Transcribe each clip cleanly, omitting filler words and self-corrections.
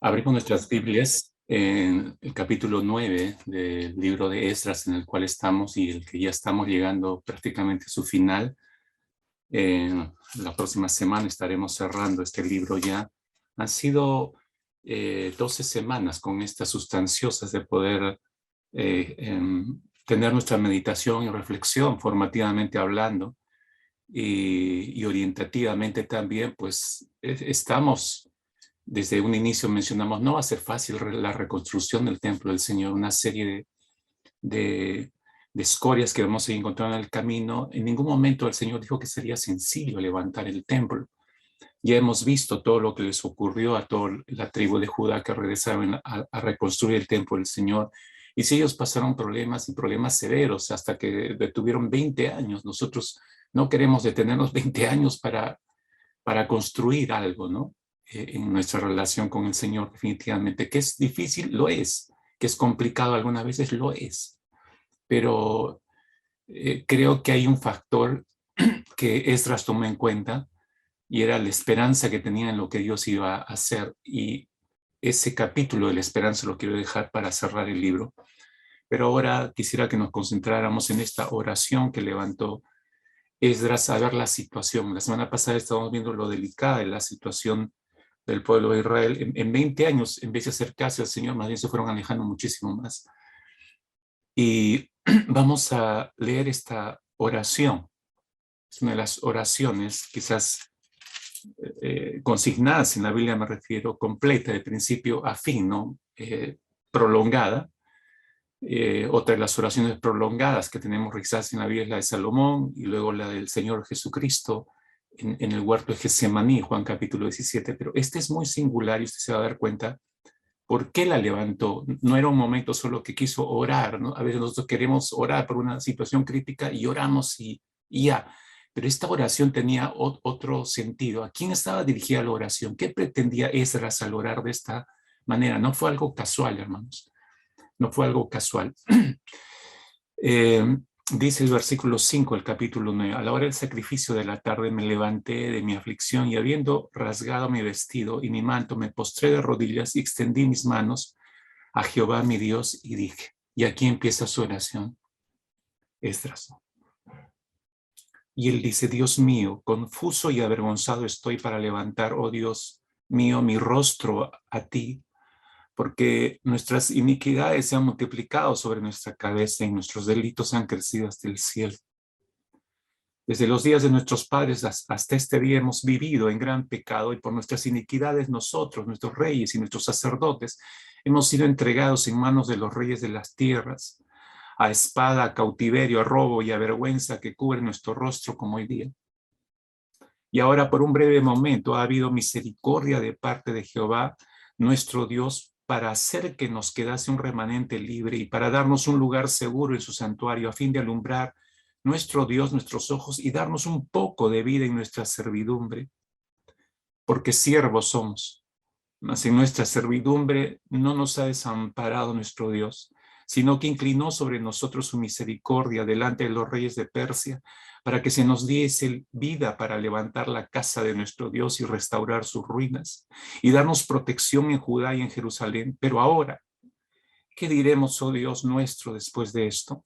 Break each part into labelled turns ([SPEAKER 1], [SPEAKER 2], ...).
[SPEAKER 1] Abrimos nuestras Biblias en el capítulo 9 del libro de Esdras, en el cual estamos y el que ya estamos llegando prácticamente a su final. La próxima semana estaremos cerrando este libro ya. Han sido 12 semanas con estas sustanciosas de poder tener nuestra meditación y reflexión formativamente hablando y orientativamente también, pues estamos. Desde un inicio mencionamos, no va a ser fácil la reconstrucción del templo del Señor, una serie de, de escorias que vamos a encontrar en el camino. En ningún momento el Señor dijo que sería sencillo levantar el templo. Ya hemos visto todo lo que les ocurrió a toda la tribu de Judá que regresaron a reconstruir el templo del Señor. Y si ellos pasaron problemas y problemas severos hasta que detuvieron 20 años, nosotros no queremos detenernos 20 años para construir algo, ¿no? En nuestra relación con el Señor, definitivamente. Que es difícil, lo es. Que es complicado algunas veces, lo es. Pero creo que hay un factor que Esdras tomó en cuenta y era la esperanza que tenía en lo que Dios iba a hacer. Y ese capítulo de la esperanza lo quiero dejar para cerrar el libro. Pero ahora quisiera que nos concentráramos en esta oración que levantó Esdras a ver la situación. La semana pasada estábamos viendo lo delicada de la situación del pueblo de Israel. En 20 años, en vez de acercarse al Señor, más bien se fueron alejando muchísimo más. Y vamos a leer esta oración. Es una de las oraciones quizás consignadas en la Biblia, me refiero, completa, de principio a fin, ¿no? Prolongada. Otra de las oraciones prolongadas que tenemos registradas en la Biblia es la de Salomón y luego la del Señor Jesucristo en el huerto de Getsemaní, Juan capítulo 17. Pero este es muy singular y usted se va a dar cuenta por qué la levantó. No era un momento solo que quiso orar, ¿no? A veces nosotros queremos orar por una situación crítica y oramos y ya. Pero esta oración tenía otro sentido. ¿A quién estaba dirigida la oración? ¿Qué pretendía Esdras al orar de esta manera? No fue algo casual, hermanos. No fue algo casual. Dice el versículo 5 del capítulo 9, a la hora del sacrificio de la tarde me levanté de mi aflicción y habiendo rasgado mi vestido y mi manto, me postré de rodillas y extendí mis manos a Jehová mi Dios y dije, y aquí empieza su oración, Esdras. Y él dice, Dios mío, confuso y avergonzado estoy para levantar, oh Dios mío, mi rostro a ti, porque nuestras iniquidades se han multiplicado sobre nuestra cabeza y nuestros delitos han crecido hasta el cielo. Desde los días de nuestros padres hasta este día hemos vivido en gran pecado y por nuestras iniquidades nosotros, nuestros reyes y nuestros sacerdotes, hemos sido entregados en manos de los reyes de las tierras, a espada, a cautiverio, a robo y a vergüenza que cubre nuestro rostro como hoy día. Y ahora por un breve momento ha habido misericordia de parte de Jehová, nuestro Dios, para hacer que nos quedase un remanente libre y para darnos un lugar seguro en su santuario a fin de alumbrar nuestro Dios, nuestros ojos y darnos un poco de vida en nuestra servidumbre, porque siervos somos. Mas en nuestra servidumbre no nos ha desamparado nuestro Dios, sino que inclinó sobre nosotros su misericordia delante de los reyes de Persia, para que se nos diese vida para levantar la casa de nuestro Dios y restaurar sus ruinas, y darnos protección en Judá y en Jerusalén. Pero ahora, ¿qué diremos, oh Dios nuestro, después de esto?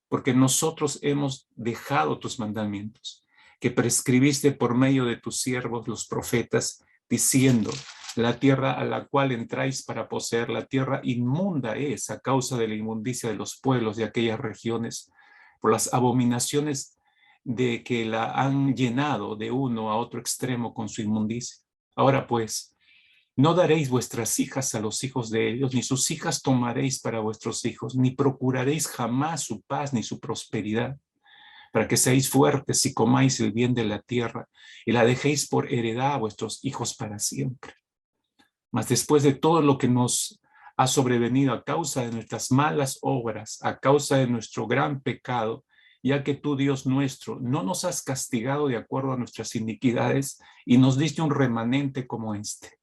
[SPEAKER 1] Porque nosotros hemos dejado tus mandamientos, que prescribiste por medio de tus siervos los profetas, diciendo, la tierra a la cual entráis para poseer la tierra inmunda es a causa de la inmundicia de los pueblos de aquellas regiones, por las abominaciones de que la han llenado de uno a otro extremo con su inmundicia. Ahora pues, no daréis vuestras hijas a los hijos de ellos, ni sus hijas tomaréis para vuestros hijos, ni procuraréis jamás su paz ni su prosperidad, para que seáis fuertes y comáis el bien de la tierra, y la dejéis por heredad a vuestros hijos para siempre. Mas después de todo lo que nos ha sobrevenido a causa de nuestras malas obras, a causa de nuestro gran pecado, ya que tú, Dios nuestro, no nos has castigado de acuerdo a nuestras iniquidades y nos diste un remanente como este.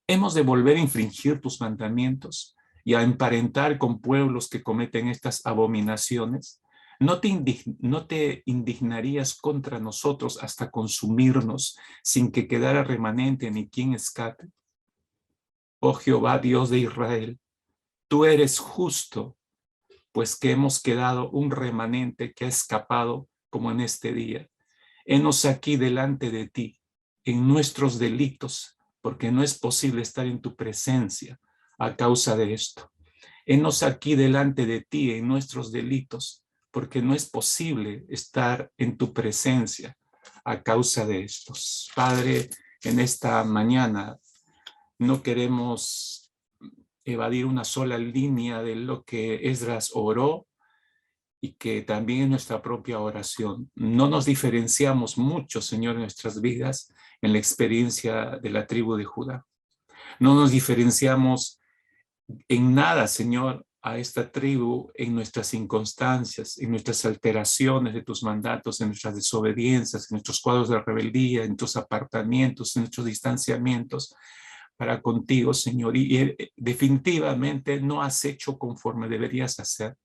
[SPEAKER 1] Hemos de volver a infringir tus mandamientos y a emparentar con pueblos que cometen estas abominaciones. No te indignarías contra nosotros hasta consumirnos sin que quedara remanente ni quien escape. Oh Jehová, Dios de Israel, tú eres justo, pues que hemos quedado un remanente que ha escapado como en este día. Henos aquí delante de ti, en nuestros delitos, porque no es posible estar en tu presencia a causa de esto. Henos aquí delante de ti en nuestros delitos, porque no es posible estar en tu presencia a causa de estos. Padre, en esta mañana no queremos evadir una sola línea de lo que Esdras oró y que también en nuestra propia oración. No nos diferenciamos mucho, Señor, en nuestras vidas en la experiencia de la tribu de Judá. No nos diferenciamos en nada, Señor, a esta tribu en nuestras circunstancias, en nuestras alteraciones de tus mandatos, en nuestras desobediencias, en nuestros cuadros de rebeldía, en nuestros apartamientos, en nuestros distanciamientos para contigo, Señor. Y definitivamente no has hecho conforme deberías hacer.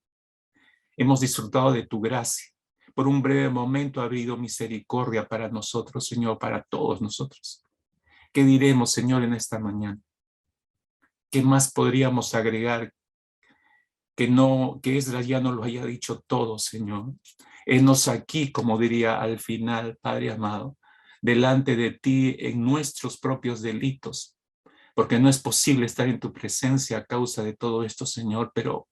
[SPEAKER 1] Hemos disfrutado de tu gracia. Por un breve momento ha habido misericordia para nosotros, Señor, para todos nosotros. ¿Qué diremos, Señor, en esta mañana? ¿Qué más podríamos agregar que Esdras ya no lo haya dicho todo, Señor? Henos aquí, como diría al final, Padre amado, delante de ti en nuestros propios delitos, porque no es posible estar en tu presencia a causa de todo esto, Señor, pero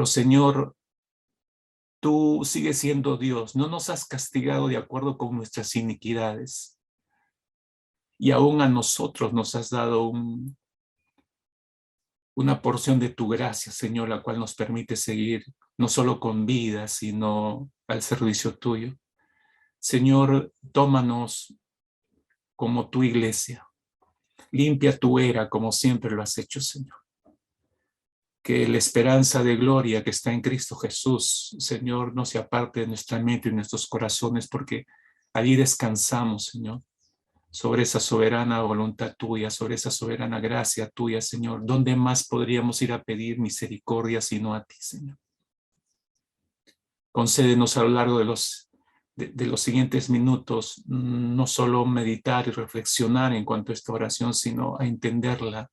[SPEAKER 1] Señor, tú sigues siendo Dios, no nos has castigado de acuerdo con nuestras iniquidades, y aún a nosotros nos has dado una porción de tu gracia, Señor, la cual nos permite seguir no solo con vida, sino al servicio tuyo. Señor, tómanos como tu iglesia, limpia tu era como siempre lo has hecho, Señor. Que la esperanza de gloria que está en Cristo Jesús, Señor, no se aparte de nuestra mente y nuestros corazones, porque allí descansamos, Señor, sobre esa soberana voluntad tuya, sobre esa soberana gracia tuya, Señor. ¿Dónde más podríamos ir a pedir misericordia sino a ti, Señor? Concédenos a lo largo de los siguientes minutos, no solo meditar y reflexionar en cuanto a esta oración, sino a entenderla.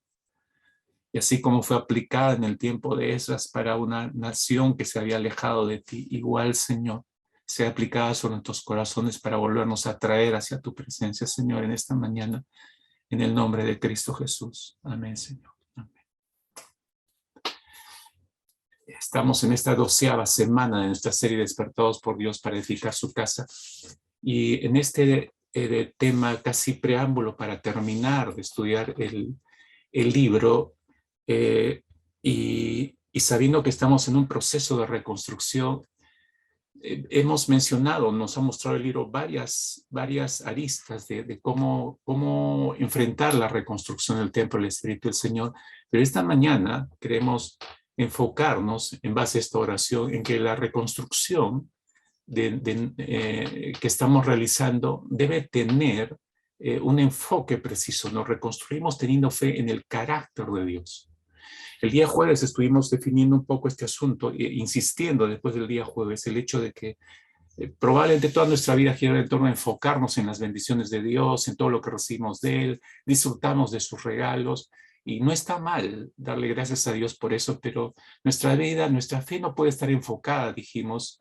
[SPEAKER 1] Y así como fue aplicada en el tiempo de Esdras para una nación que se había alejado de ti, igual, Señor, sea aplicada sobre nuestros corazones para volvernos a traer hacia tu presencia, Señor, en esta mañana, en el nombre de Cristo Jesús. Amén, Señor. Amén. Estamos en esta 12ª semana de nuestra serie Despertados por Dios para edificar su casa. Y en este tema, casi preámbulo para terminar de estudiar el libro, y sabiendo que estamos en un proceso de reconstrucción, hemos mencionado, nos ha mostrado el libro varias aristas de cómo enfrentar la reconstrucción del templo del Espíritu del Señor. Pero esta mañana queremos enfocarnos en base a esta oración en que la reconstrucción que estamos realizando debe tener un enfoque preciso. Nos reconstruimos teniendo fe en el carácter de Dios. El día jueves estuvimos definiendo un poco este asunto, insistiendo después del día jueves, el hecho de que probablemente toda nuestra vida gira en torno a enfocarnos en las bendiciones de Dios, en todo lo que recibimos de Él, disfrutamos de sus regalos, y no está mal darle gracias a Dios por eso, pero nuestra vida, nuestra fe no puede estar enfocada, dijimos,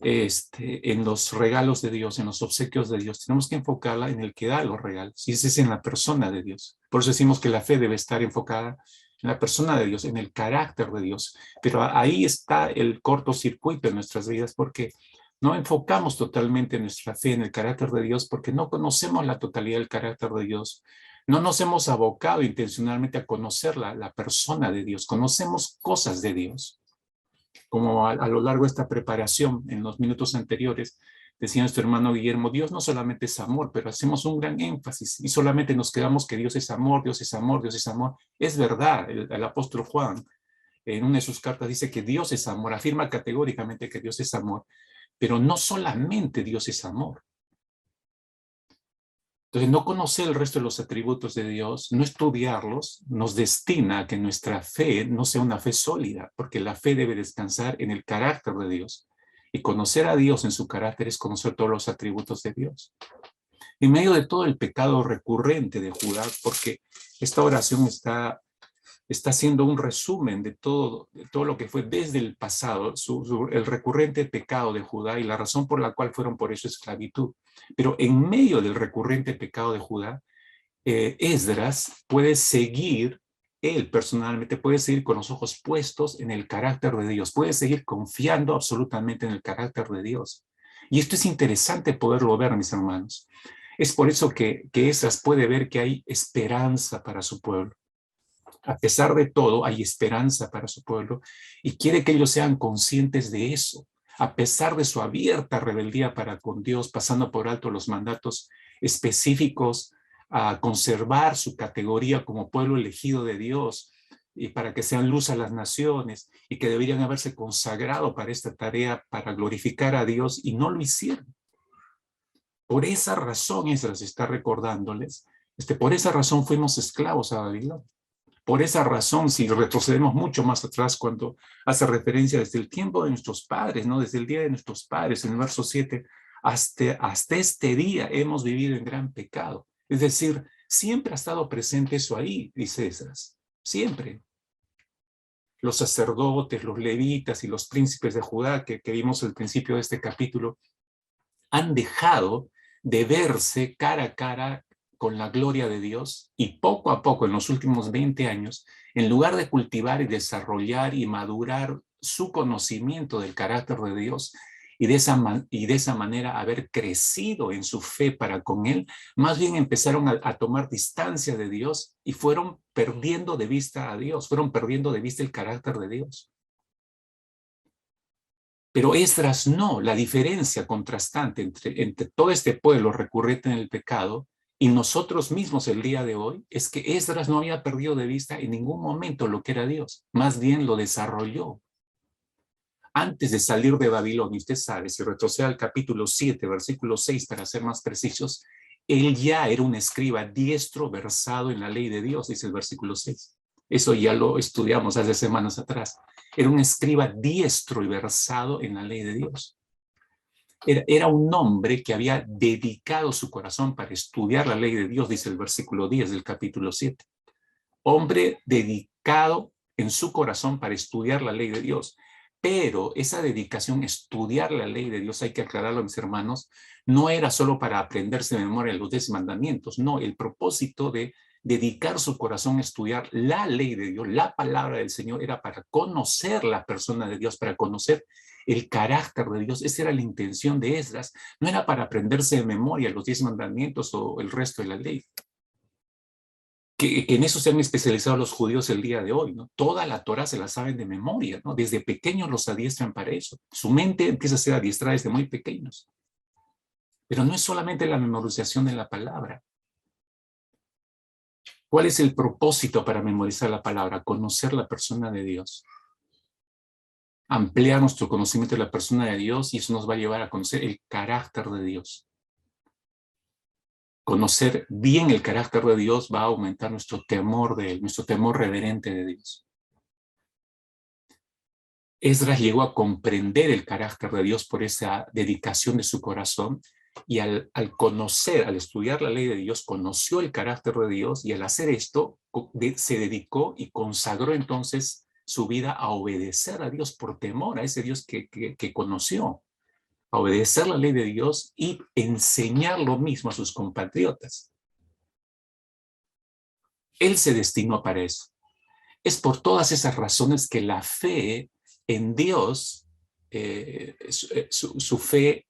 [SPEAKER 1] en los regalos de Dios, en los obsequios de Dios. Tenemos que enfocarla en el que da los regalos, y ese es en la persona de Dios. Por eso decimos que la fe debe estar enfocada en la persona de Dios, en el carácter de Dios. Pero ahí está el cortocircuito en nuestras vidas, porque no enfocamos totalmente nuestra fe en el carácter de Dios, porque no conocemos la totalidad del carácter de Dios. No nos hemos abocado intencionalmente a conocer la persona de Dios. Conocemos cosas de Dios. Como a lo largo de esta preparación, en los minutos anteriores, decía nuestro hermano Guillermo, Dios no solamente es amor, pero hacemos un gran énfasis y solamente nos quedamos que Dios es amor, Dios es amor, Dios es amor. Es verdad, el apóstol Juan en una de sus cartas dice que Dios es amor, afirma categóricamente que Dios es amor, pero no solamente Dios es amor. Entonces, no conocer el resto de los atributos de Dios, no estudiarlos, nos destina a que nuestra fe no sea una fe sólida, porque la fe debe descansar en el carácter de Dios. Y conocer a Dios en su carácter es conocer todos los atributos de Dios. En medio de todo el pecado recurrente de Judá, porque esta oración está haciendo un resumen de todo lo que fue desde el pasado, el recurrente pecado de Judá y la razón por la cual fueron por eso esclavitud. Pero en medio del recurrente pecado de Judá, Esdras puede seguir, él personalmente puede seguir con los ojos puestos en el carácter de Dios, puede seguir confiando absolutamente en el carácter de Dios. Y esto es interesante poderlo ver, mis hermanos. Es por eso que Esdras puede ver que hay esperanza para su pueblo. A pesar de todo, hay esperanza para su pueblo y quiere que ellos sean conscientes de eso. A pesar de su abierta rebeldía para con Dios, pasando por alto los mandatos específicos a conservar su categoría como pueblo elegido de Dios y para que sean luz a las naciones y que deberían haberse consagrado para esta tarea, para glorificar a Dios, y no lo hicieron. Por esa razón, Esdras está recordándoles, por esa razón fuimos esclavos a Babilonia. Por esa razón, si retrocedemos mucho más atrás, cuando hace referencia desde el tiempo de nuestros padres, ¿no? Desde el día de nuestros padres, en el verso 7, hasta este día hemos vivido en gran pecado. Es decir, siempre ha estado presente eso ahí, dice Esdras, siempre. Los sacerdotes, los levitas y los príncipes de Judá, que vimos al principio de este capítulo, han dejado de verse cara a cara con la gloria de Dios, y poco a poco en los últimos 20 años, en lugar de cultivar y desarrollar y madurar su conocimiento del carácter de Dios y de esa manera haber crecido en su fe para con Él, más bien empezaron a tomar distancia de Dios y fueron perdiendo de vista a Dios, fueron perdiendo de vista el carácter de Dios. Pero Esdras no, la diferencia contrastante entre todo este pueblo recurrente en el pecado y nosotros mismos el día de hoy es que Esdras no había perdido de vista en ningún momento lo que era Dios, más bien lo desarrolló. Antes de salir de Babilonia, usted sabe, si retrocede al capítulo 7, versículo 6, para ser más precisos, él ya era un escriba diestro, versado en la ley de Dios, dice el versículo 6. Eso ya lo estudiamos hace semanas atrás. Era un escriba diestro y versado en la ley de Dios. Era un hombre que había dedicado su corazón para estudiar la ley de Dios, dice el versículo 10 del capítulo 7. Hombre dedicado en su corazón para estudiar la ley de Dios. Pero esa dedicación a estudiar la ley de Dios, hay que aclararlo, mis hermanos, no era solo para aprenderse de memoria los 10 mandamientos. No, el propósito de dedicar su corazón a estudiar la ley de Dios, la palabra del Señor, era para conocer la persona de Dios, para conocer el carácter de Dios. Esa era la intención de Esdras. No era para aprenderse de memoria los 10 mandamientos o el resto de la ley. Que en eso se han especializado los judíos el día de hoy, ¿no? Toda la Torah se la saben de memoria, ¿no? Desde pequeños los adiestran para eso. Su mente empieza a ser adiestrada desde muy pequeños. Pero no es solamente la memorización de la palabra. ¿Cuál es el propósito para memorizar la palabra? Conocer la persona de Dios. Ampliar nuestro conocimiento de la persona de Dios, y eso nos va a llevar a conocer el carácter de Dios. Conocer bien el carácter de Dios va a aumentar nuestro temor de Él, nuestro temor reverente de Dios. Esdras llegó a comprender el carácter de Dios por esa dedicación de su corazón, y al conocer, al estudiar la ley de Dios, conoció el carácter de Dios, y al hacer esto se dedicó y consagró entonces su vida a obedecer a Dios por temor a ese Dios que conoció, a obedecer la ley de Dios y enseñar lo mismo a sus compatriotas. Él se destinó para eso. Es por todas esas razones que la fe en Dios, su fe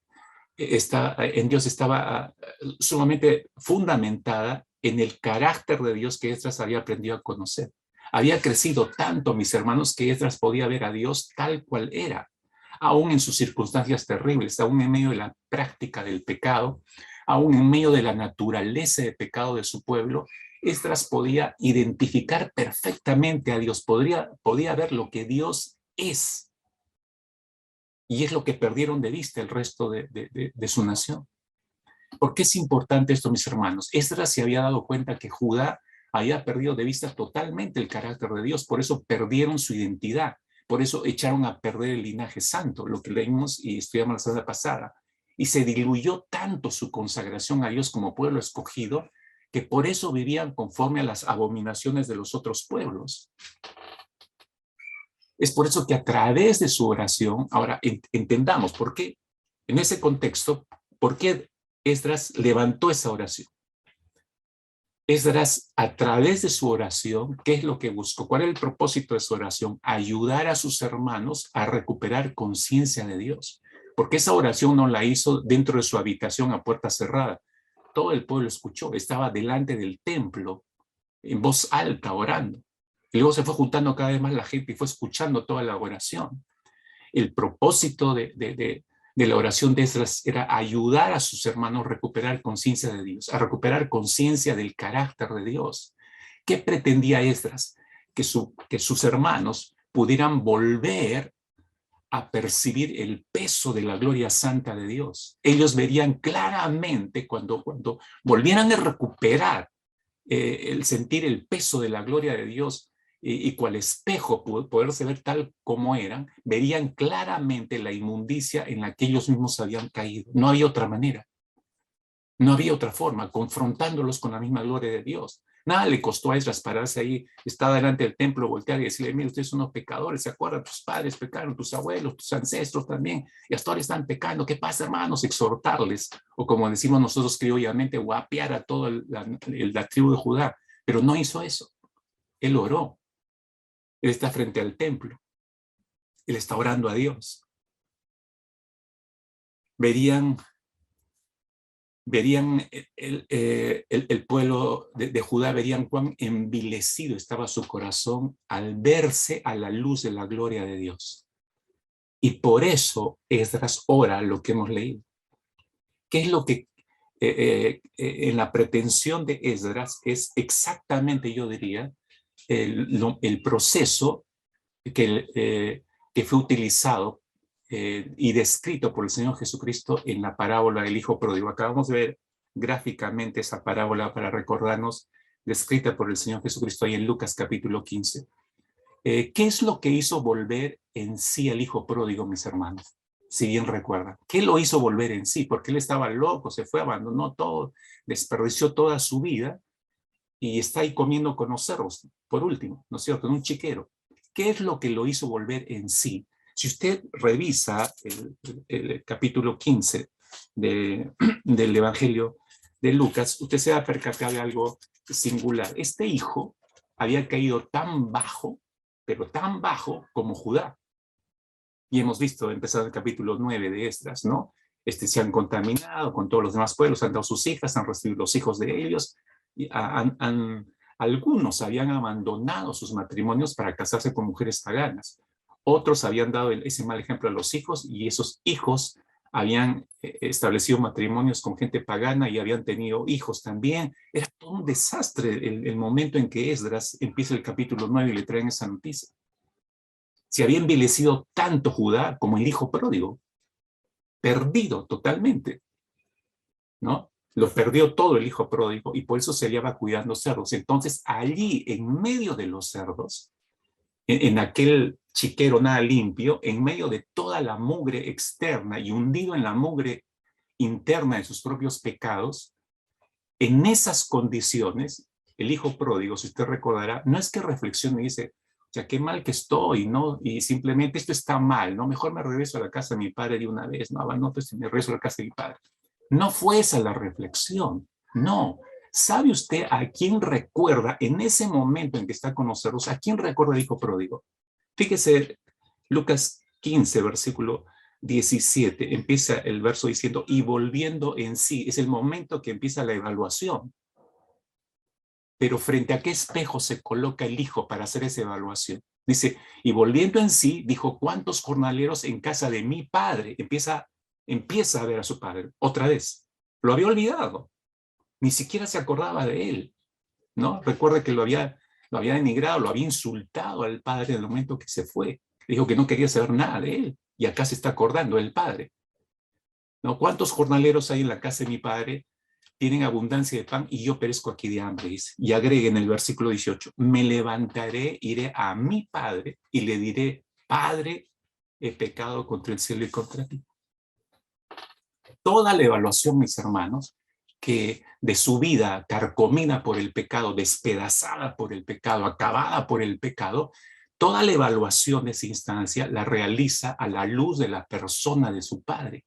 [SPEAKER 1] en Dios estaba sumamente fundamentada en el carácter de Dios que Esdras había aprendido a conocer. Había crecido tanto, mis hermanos, que Esdras podía ver a Dios tal cual era, aún en sus circunstancias terribles, aún en medio de la práctica del pecado, aún en medio de la naturaleza de pecado de su pueblo. Esdras podía identificar perfectamente a Dios, podía ver lo que Dios es. Y es lo que perdieron de vista el resto de su nación. ¿Por qué es importante esto, mis hermanos? Esdras se había dado cuenta que Judá había perdido de vista totalmente el carácter de Dios, por eso perdieron su identidad, por eso echaron a perder el linaje santo, lo que leímos y estudiamos la semana pasada. y se diluyó tanto su consagración a Dios como pueblo escogido, que por eso vivían conforme a las abominaciones de los otros pueblos. Es por eso que a través de su oración, ahora entendamos por qué, en ese contexto, por qué Esdras levantó esa oración. Esdras, a través de su oración, ¿qué es lo que buscó? ¿Cuál es el propósito de su oración? Ayudar a sus hermanos a recuperar conciencia de Dios. Porque esa oración no la hizo dentro de su habitación a puerta cerrada. Todo el pueblo escuchó, estaba delante del templo, en voz alta, orando. Y luego se fue juntando cada vez más la gente y fue escuchando toda la oración. El propósito de la oración de Esdras era ayudar a sus hermanos a recuperar conciencia de Dios, a recuperar conciencia del carácter de Dios. ¿Qué pretendía Esdras? Que sus hermanos pudieran volver a percibir el peso de la gloria santa de Dios. Ellos verían claramente cuando volvieran a recuperar el sentir el peso de la gloria de Dios y cual espejo poderse ver tal como eran, verían claramente la inmundicia en la que ellos mismos habían caído. No había otra manera. No había otra forma, confrontándolos con la misma gloria de Dios. Nada le costó a Esdras pararse ahí, estar delante del templo, voltear y decirle, mira, ustedes son unos pecadores, ¿se acuerdan? Tus padres pecaron, tus abuelos, tus ancestros también, y hasta ahora están pecando. ¿Qué pasa, hermanos? Exhortarles, o como decimos nosotros criollamente, guapear a toda la tribu de Judá. Pero no hizo eso. Él oró. Él está frente al templo. Él está orando a Dios. Verían el pueblo de Judá, verían cuán envilecido estaba su corazón al verse a la luz de la gloria de Dios. Y por eso Esdras ora lo que hemos leído. ¿Qué es lo que en la pretensión de Esdras es exactamente, yo diría, el proceso que fue utilizado y descrito por el Señor Jesucristo en la parábola del Hijo Pródigo? Acabamos de ver gráficamente esa parábola para recordarnos, descrita por el Señor Jesucristo ahí en Lucas capítulo 15. ¿Qué es lo que hizo volver en sí al Hijo Pródigo, mis hermanos? Si bien recuerdan, ¿qué lo hizo volver en sí? Porque él estaba loco, se fue, abandonó todo, desperdició toda su vida y está ahí comiendo con los cerdos, por último, ¿no es cierto?, en un chiquero. ¿Qué es lo que lo hizo volver en sí? Si usted revisa el capítulo 15 del Evangelio de Lucas, usted se va a percatar de algo singular. Este hijo había caído tan bajo, pero tan bajo como Judá. Y hemos visto, empezando el capítulo 9 de Esdras, ¿no? Se han contaminado con todos los demás pueblos, han dado sus hijas, han recibido los hijos de ellos, y algunos habían abandonado sus matrimonios para casarse con mujeres paganas. Otros habían dado ese mal ejemplo a los hijos y esos hijos habían establecido matrimonios con gente pagana y habían tenido hijos también. Era todo un desastre el momento en que Esdras empieza el capítulo 9 y le traen esa noticia. Se había envilecido tanto Judá como el hijo pródigo, perdido totalmente, ¿no? Lo perdió todo el hijo pródigo y por eso se hallaba cuidando cerdos. Entonces, allí, en medio de los cerdos, en aquel chiquero nada limpio, en medio de toda la mugre externa y hundido en la mugre interna de sus propios pecados, en esas condiciones, el hijo pródigo, si usted recordará, no es que reflexione y dice, o sea, qué mal que estoy, ¿no? Y simplemente esto está mal, ¿no? Mejor me regreso a la casa de mi padre de una vez, ¿no? No, pues me regreso a la casa de mi padre. No fue esa la reflexión, no. ¿Sabe usted a quién recuerda en ese momento en que está con los cerdos? ¿A quién recuerda el hijo pródigo? Fíjese, Lucas 15, versículo 17, empieza el verso diciendo, y volviendo en sí, es el momento que empieza la evaluación. Pero ¿frente a qué espejo se coloca el hijo para hacer esa evaluación? Dice, y volviendo en sí, dijo, ¿cuántos jornaleros en casa de mi padre? Empieza a ver a su padre, otra vez. Lo había olvidado, ni siquiera se acordaba de él, ¿no? Recuerda que lo había denigrado, lo había insultado al padre en el momento que se fue. Dijo que no quería saber nada de él, y acá se está acordando el padre, ¿no? ¿Cuántos jornaleros hay en la casa de mi padre? Tienen abundancia de pan y yo perezco aquí de hambre, dice. Y agregue en el versículo 18, me levantaré, iré a mi padre y le diré, Padre, he pecado contra el cielo y contra ti. Toda la evaluación, mis hermanos, que de su vida carcomida por el pecado, despedazada por el pecado, acabada por el pecado, toda la evaluación de esa instancia la realiza a la luz de la persona de su padre.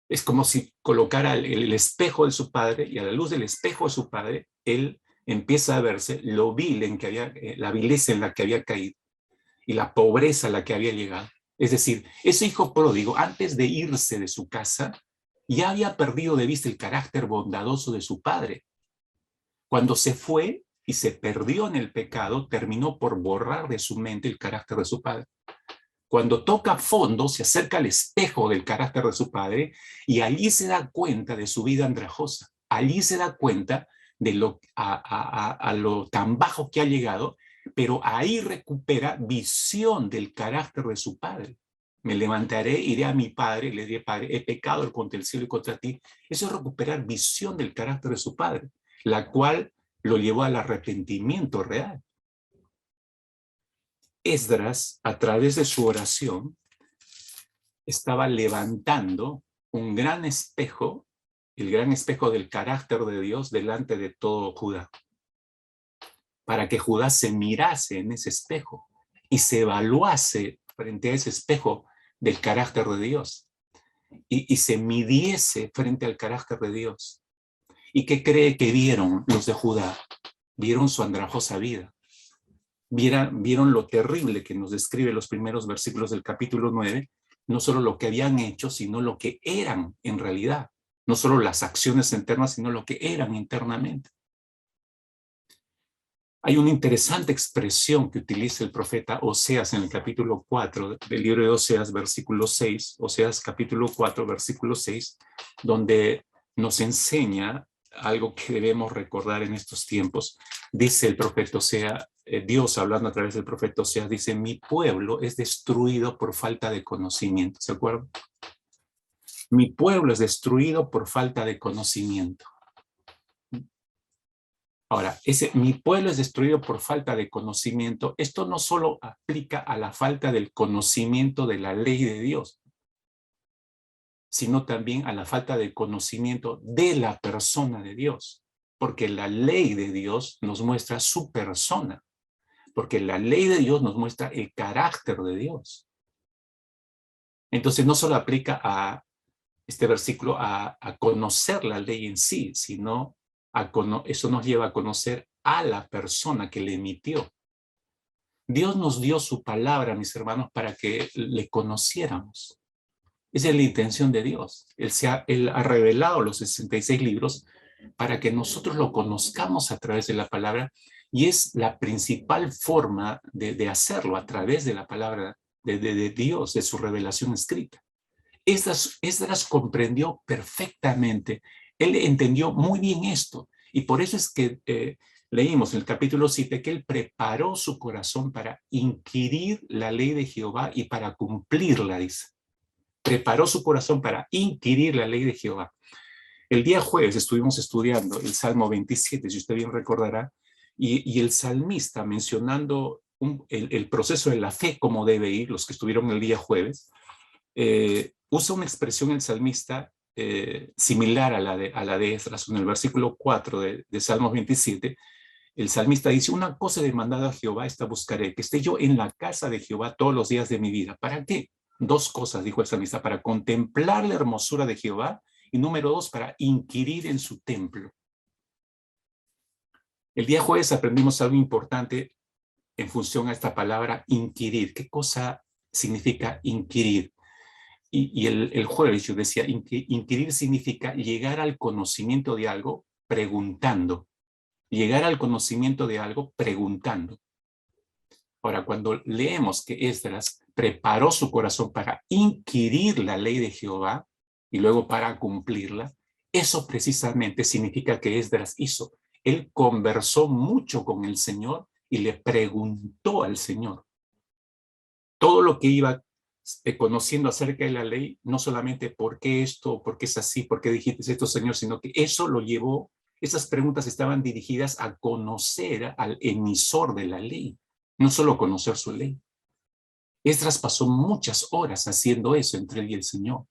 [SPEAKER 1] Es como si colocara el espejo de su padre, y a la luz del espejo de su padre, él empieza a verse lo vil en que había, la vileza en la que había caído y la pobreza a la que había llegado. Es decir, ese hijo pródigo, antes de irse de su casa, ya había perdido de vista el carácter bondadoso de su padre. Cuando se fue y se perdió en el pecado, terminó por borrar de su mente el carácter de su padre. Cuando toca fondo, se acerca al espejo del carácter de su padre y allí se da cuenta de su vida andrajosa. Allí se da cuenta de lo tan bajo que ha llegado, pero ahí recupera visión del carácter de su padre. Me levantaré, iré a mi padre, le diré: Padre, he pecado contra el cielo y contra ti. Eso es recuperar visión del carácter de su padre, la cual lo llevó al arrepentimiento real. Esdras, a través de su oración, estaba levantando un gran espejo, el gran espejo del carácter de Dios delante de todo Judá, para que Judá se mirase en ese espejo y se evaluase frente a ese espejo del carácter de Dios y se midiese frente al carácter de Dios. ¿Y qué cree que vieron los de Judá? Vieron su andrajosa vida. Vieron lo terrible que nos describe los primeros versículos del capítulo 9, no solo lo que habían hecho, sino lo que eran en realidad. No solo las acciones internas, sino lo que eran internamente. Hay una interesante expresión que utiliza el profeta Oseas en el capítulo 4 del libro de Oseas, versículo 6, Oseas capítulo 4, versículo 6, donde nos enseña algo que debemos recordar en estos tiempos. Dice el profeta Oseas, Dios hablando a través del profeta Oseas, dice: mi pueblo es destruido por falta de conocimiento. ¿Se acuerdan? Mi pueblo es destruido por falta de conocimiento. Ahora, mi pueblo es destruido por falta de conocimiento. Esto no solo aplica a la falta del conocimiento de la ley de Dios, sino también a la falta de conocimiento de la persona de Dios. Porque la ley de Dios nos muestra su persona. Porque la ley de Dios nos muestra el carácter de Dios. Entonces no solo aplica a este versículo a conocer la ley en sí, sino eso nos lleva a conocer a la persona que le emitió. Dios nos dio su palabra, mis hermanos, para que le conociéramos. Esa es la intención de Dios. Él ha revelado los 66 libros para que nosotros lo conozcamos a través de la palabra, y es la principal forma de hacerlo, a través de la palabra de Dios, de su revelación escrita. Esdras comprendió perfectamente, él entendió muy bien esto, y por eso es que leímos en el capítulo 7 que él preparó su corazón para inquirir la ley de Jehová y para cumplirla, dice. Preparó su corazón para inquirir la ley de Jehová. El día jueves estuvimos estudiando el Salmo 27, si usted bien recordará, y el salmista, mencionando el proceso de la fe, como debe ir, los que estuvieron el día jueves, usa una expresión el salmista similar a la de Esdras. En el versículo 4 de Salmos 27, el salmista dice: una cosa demandada a Jehová, esta buscaré, que esté yo en la casa de Jehová todos los días de mi vida. ¿Para qué? Dos cosas, dijo el salmista: para contemplar la hermosura de Jehová, y número dos, para inquirir en su templo. El día jueves aprendimos algo importante en función a esta palabra inquirir. ¿Qué cosa significa inquirir? Y el jueves yo decía, inquirir significa llegar al conocimiento de algo preguntando. Llegar al conocimiento de algo preguntando. Ahora, cuando leemos que Esdras preparó su corazón para inquirir la ley de Jehová y luego para cumplirla, eso precisamente significa que Esdras hizo. Él conversó mucho con el Señor y le preguntó al Señor. Todo lo que iba conociendo acerca de la ley, no solamente por qué esto, por qué es así, por qué dijiste esto, Señor, sino que eso lo llevó, esas preguntas estaban dirigidas a conocer al emisor de la ley, no solo conocer su ley. Esdras pasó muchas horas haciendo eso entre él y el Señor.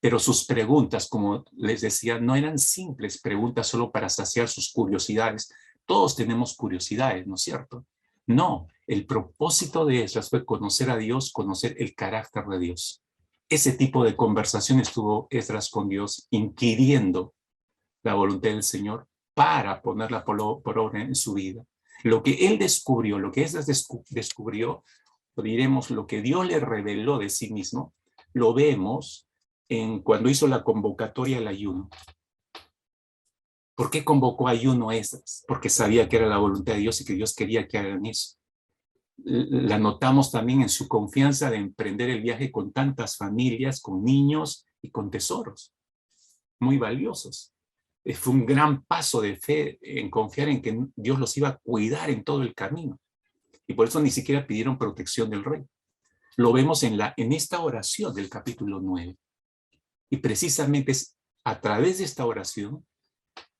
[SPEAKER 1] Pero sus preguntas, como les decía, no eran simples preguntas solo para saciar sus curiosidades. Todos tenemos curiosidades, ¿no es cierto? No, el propósito de Esdras fue conocer a Dios, conocer el carácter de Dios. Ese tipo de conversaciones tuvo Esdras con Dios, inquiriendo la voluntad del Señor para ponerla por obra en su vida. Lo que él descubrió, lo que Esdras descubrió, o diremos lo que Dios le reveló de sí mismo, lo vemos cuando hizo la convocatoria al ayuno. ¿Por qué convocó ayuno a Esdras? Porque sabía que era la voluntad de Dios y que Dios quería que hagan eso. La notamos también en su confianza de emprender el viaje con tantas familias, con niños y con tesoros muy valiosos. Fue un gran paso de fe en confiar en que Dios los iba a cuidar en todo el camino. Y por eso ni siquiera pidieron protección del rey. Lo vemos en esta oración del capítulo 9. Y precisamente es a través de esta oración,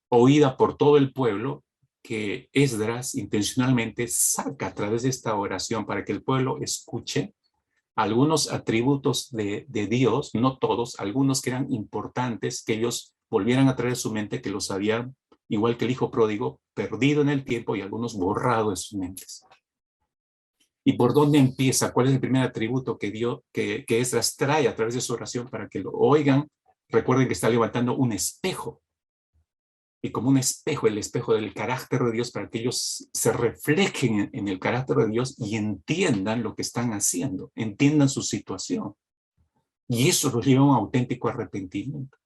[SPEAKER 1] oída por todo el pueblo, que Esdras intencionalmente saca a través de esta oración para que el pueblo escuche algunos atributos de Dios, no todos, algunos que eran importantes, que ellos volvieran a traer a su mente, que los habían, igual que el hijo pródigo, perdido en el tiempo y algunos borrado de sus mentes. ¿Y por dónde empieza? ¿Cuál es el primer atributo que Esdras trae a través de su oración para que lo oigan? Recuerden que está levantando un espejo. Y como un espejo, el espejo del carácter de Dios, para que ellos se reflejen en el carácter de Dios y entiendan lo que están haciendo, entiendan su situación. Y eso los lleva a un auténtico arrepentimiento.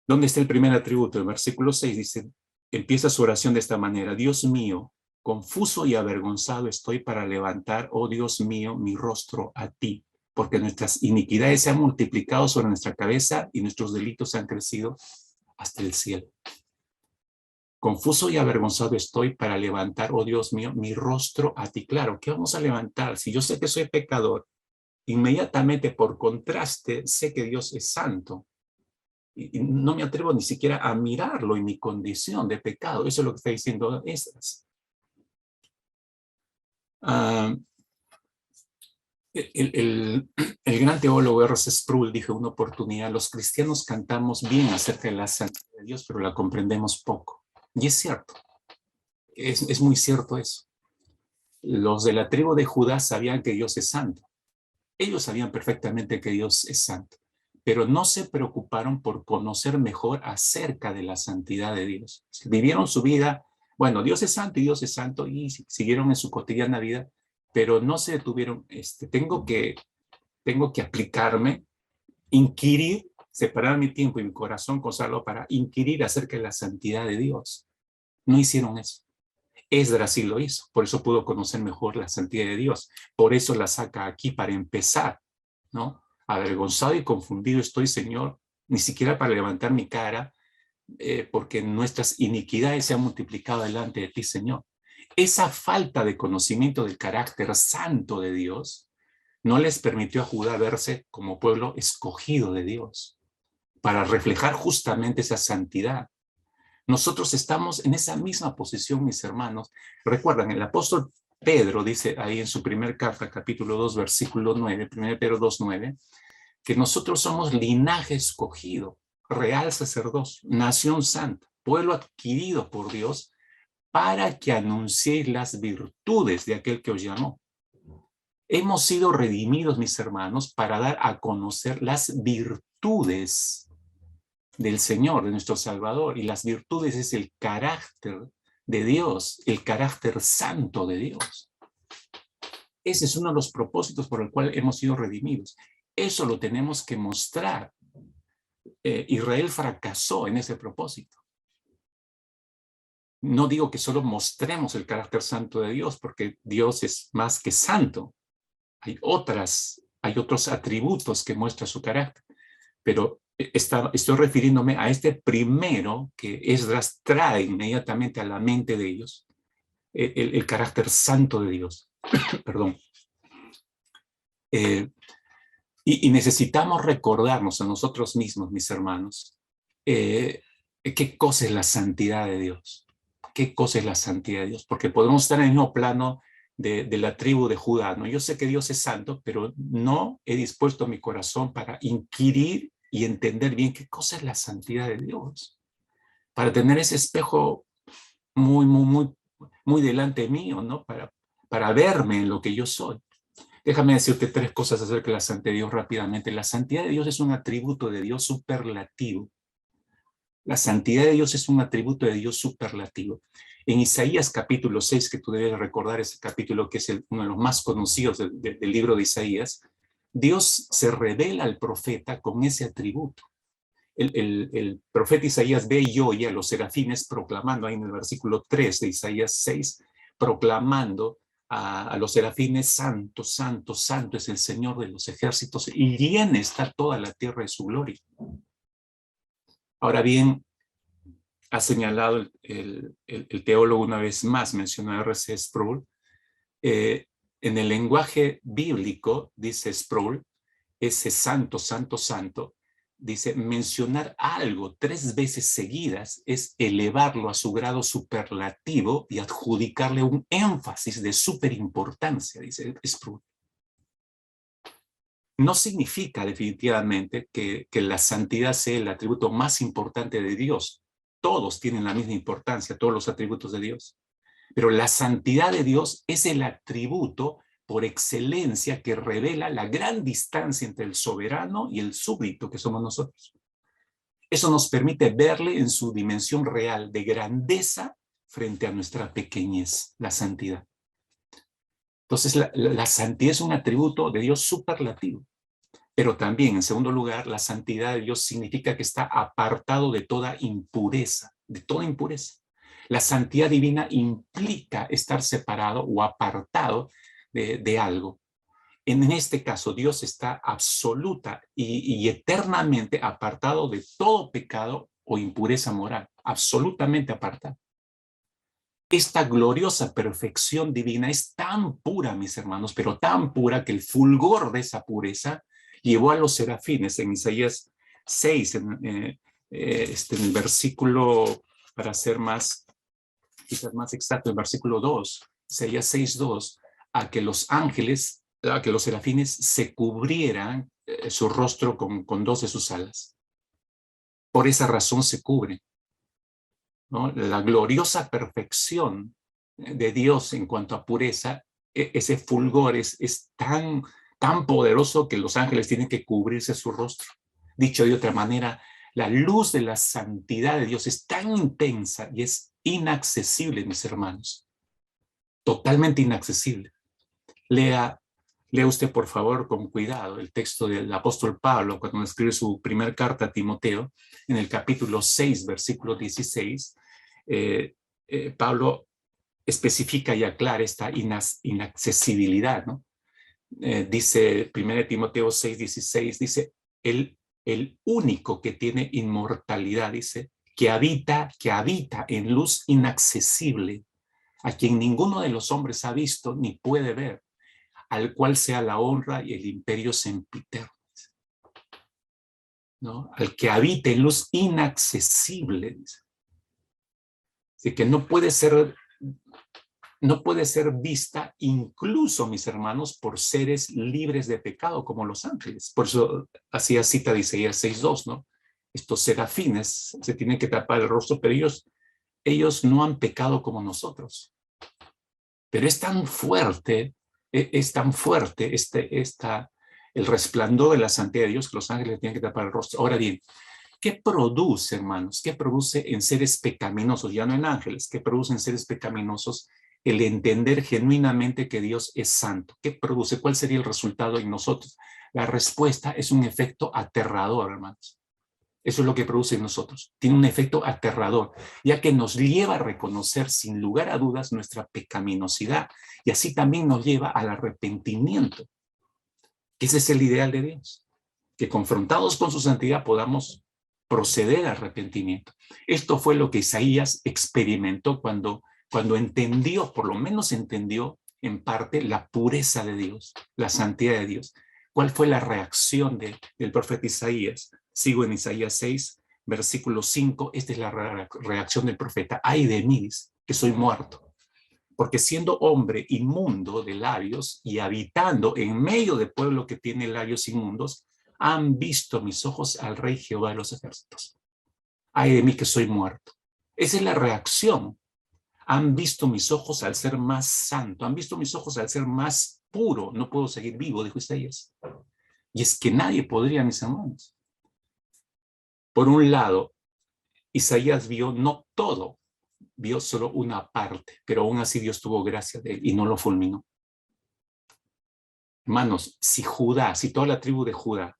[SPEAKER 1] ¿Dónde está el primer atributo? El versículo 6 dice, empieza su oración de esta manera: Dios mío, confuso y avergonzado estoy para levantar, oh Dios mío, mi rostro a ti, porque nuestras iniquidades se han multiplicado sobre nuestra cabeza y nuestros delitos han crecido hasta el cielo. Confuso y avergonzado estoy para levantar, oh Dios mío, mi rostro a ti. Claro, ¿qué vamos a levantar? Si yo sé que soy pecador, inmediatamente por contraste sé que Dios es santo. Y no me atrevo ni siquiera a mirarlo en mi condición de pecado. Eso es lo que está diciendo Esdras. El gran teólogo R.C. Sproul dijo en una oportunidad: los cristianos cantamos bien acerca de la santidad de Dios, pero la comprendemos poco. Y es cierto, es muy cierto eso. Los de la tribu de Judá sabían que Dios es santo. Ellos sabían perfectamente que Dios es santo, pero no se preocuparon por conocer mejor acerca de la santidad de Dios. Vivieron su vida, bueno, Dios es santo y Dios es santo, y siguieron en su cotidiana vida, pero no se detuvieron. Tengo que aplicarme, inquirir, separar mi tiempo y mi corazón, consagrarlo para inquirir acerca de la santidad de Dios. No hicieron eso. Esdras sí lo hizo, por eso pudo conocer mejor la santidad de Dios. Por eso la saca aquí para empezar, ¿no? Avergonzado y confundido estoy, Señor, ni siquiera para levantar mi cara, porque nuestras iniquidades se han multiplicado delante de ti, Señor. Esa falta de conocimiento del carácter santo de Dios no les permitió a Judá verse como pueblo escogido de Dios, para reflejar justamente esa santidad. Nosotros estamos en esa misma posición, mis hermanos. Recuerdan, el apóstol Pedro dice ahí en su primer carta, capítulo 2, versículo 9, 1 Pedro 2, 9, que nosotros somos linaje escogido, real sacerdocio, nación santa, pueblo adquirido por Dios, para que anunciéis las virtudes de aquel que os llamó. Hemos sido redimidos, mis hermanos, para dar a conocer las virtudes del Señor, de nuestro Salvador. Y las virtudes es el carácter de Dios, el carácter santo de Dios. Ese es uno de los propósitos por el cual hemos sido redimidos. Eso lo tenemos que mostrar. Israel fracasó en ese propósito. No digo que solo mostremos el carácter santo de Dios, porque Dios es más que santo. Hay otros atributos que muestran su carácter, pero estoy refiriéndome a este primero que Esdras trae inmediatamente a la mente de ellos, el carácter santo de Dios. Perdón. Y necesitamos recordarnos a nosotros mismos, mis hermanos, qué cosa es la santidad de Dios. ¿Qué cosa es la santidad de Dios? Porque podemos estar en el mismo plano de la tribu de Judá, ¿no? Yo sé que Dios es santo, pero no he dispuesto mi corazón para inquirir y entender bien qué cosa es la santidad de Dios, para tener ese espejo muy delante mío, ¿no? Para verme en lo que yo soy. Déjame decirte tres cosas acerca de la santidad de Dios rápidamente. La santidad de Dios es un atributo de Dios superlativo. La santidad de Dios es un atributo de Dios superlativo. En Isaías capítulo 6, que tú debes recordar ese capítulo que es uno de los más conocidos del libro de Isaías, Dios se revela al profeta con ese atributo. El profeta Isaías ve y oye a los serafines proclamando, ahí en el versículo 3 de Isaías 6, proclamando a los serafines: santo, santo, santo es el Señor de los ejércitos, y llena está toda la tierra de su gloria. Ahora bien, ha señalado el teólogo una vez más, mencionó a R.C. Sproul, en el lenguaje bíblico, dice Sproul, ese santo, santo, santo, dice, mencionar algo 3 veces seguidas es elevarlo a su grado superlativo y adjudicarle un énfasis de superimportancia, dice Sproul. No significa definitivamente que la santidad sea el atributo más importante de Dios. Todos tienen la misma importancia, todos los atributos de Dios. Pero la santidad de Dios es el atributo por excelencia que revela la gran distancia entre el soberano y el súbdito que somos nosotros. Eso nos permite verle en su dimensión real de grandeza frente a nuestra pequeñez, la santidad. Entonces, la santidad es un atributo de Dios superlativo. Pero también, en segundo lugar, la santidad de Dios significa que está apartado de toda impureza, de toda impureza. La santidad divina implica estar separado o apartado de algo. En este caso, Dios está absoluta y eternamente apartado de todo pecado o impureza moral, absolutamente apartado. Esta gloriosa perfección divina es tan pura, mis hermanos, pero tan pura que el fulgor de esa pureza llevó a los serafines en Isaías 6, en el versículo, para ser quizás más exacto, el versículo 2, Isaías 6:2, a que los ángeles, a que los serafines se cubrieran su rostro con 2 de sus alas. Por esa razón se cubre, ¿no? La gloriosa perfección de Dios en cuanto a pureza, ese fulgor es tan poderoso que los ángeles tienen que cubrirse su rostro. Dicho de otra manera, la luz de la santidad de Dios es tan intensa y es inaccesible, mis hermanos. Totalmente inaccesible. Lea usted, por favor, con cuidado el texto del apóstol Pablo cuando escribe su primera carta a Timoteo, en el capítulo 6, versículo 16. Pablo especifica y aclara esta inaccesibilidad, ¿no? Dice 1 Timoteo 6:16, dice, el único que tiene inmortalidad, dice, que habita en luz inaccesible, a quien ninguno de los hombres ha visto ni puede ver, al cual sea la honra y el imperio sempiterno, ¿no? Al que habita en luz inaccesible, dice. Así que no puede ser vista incluso, mis hermanos, por seres libres de pecado como los ángeles. Por eso hacía cita de Isaías 6:2, ¿no? Estos serafines se tienen que tapar el rostro, pero ellos no han pecado como nosotros. Pero es tan fuerte el resplandor de la santidad de Dios que los ángeles tienen que tapar el rostro. Ahora bien, ¿qué produce, hermanos? ¿Qué produce en seres pecaminosos, ya no en ángeles? ¿Qué produce en seres pecaminosos el entender genuinamente que Dios es santo? ¿Qué produce? ¿Cuál sería el resultado en nosotros? La respuesta es un efecto aterrador, hermanos. Eso es lo que produce en nosotros. Tiene un efecto aterrador, ya que nos lleva a reconocer sin lugar a dudas nuestra pecaminosidad y así también nos lleva al arrepentimiento. Ese es el ideal de Dios, que confrontados con su santidad podamos proceder al arrepentimiento. Esto fue lo que Isaías experimentó cuando entendió, por lo menos entendió en parte, la pureza de Dios, la santidad de Dios. ¿Cuál fue la reacción del profeta Isaías? Sigo en Isaías 6, versículo 5. Esta es la reacción del profeta. Ay de mí, que soy muerto. porque siendo hombre inmundo de labios y habitando en medio de pueblo que tiene labios inmundos, han visto mis ojos al Rey Jehová de los ejércitos. Ay de mí que soy muerto. Esa es la reacción. Han visto mis ojos al ser más santo, han visto mis ojos al ser más puro. No puedo seguir vivo, dijo Isaías. Y es que nadie podría, mis hermanos. Por un lado, Isaías vio no todo, vio solo una parte, pero aún así Dios tuvo gracia de él y no lo fulminó. Hermanos, si toda la tribu de Judá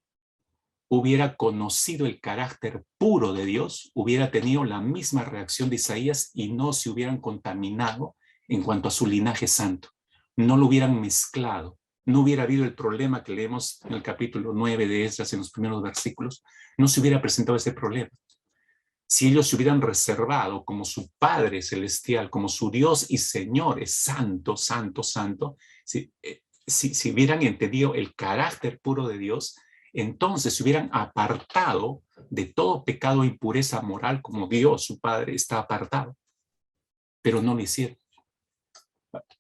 [SPEAKER 1] hubiera conocido el carácter puro de Dios, hubiera tenido la misma reacción de Isaías y no se hubieran contaminado en cuanto a su linaje santo. No lo hubieran mezclado. No hubiera habido el problema que leemos en el capítulo 9 de Esdras en los primeros versículos. No se hubiera presentado ese problema. Si ellos se hubieran reservado como su Padre Celestial, como su Dios y Señor es santo, santo, santo, si hubieran entendido el carácter puro de Dios, entonces se hubieran apartado de todo pecado e impureza moral como Dios, su Padre, está apartado. Pero no lo hicieron.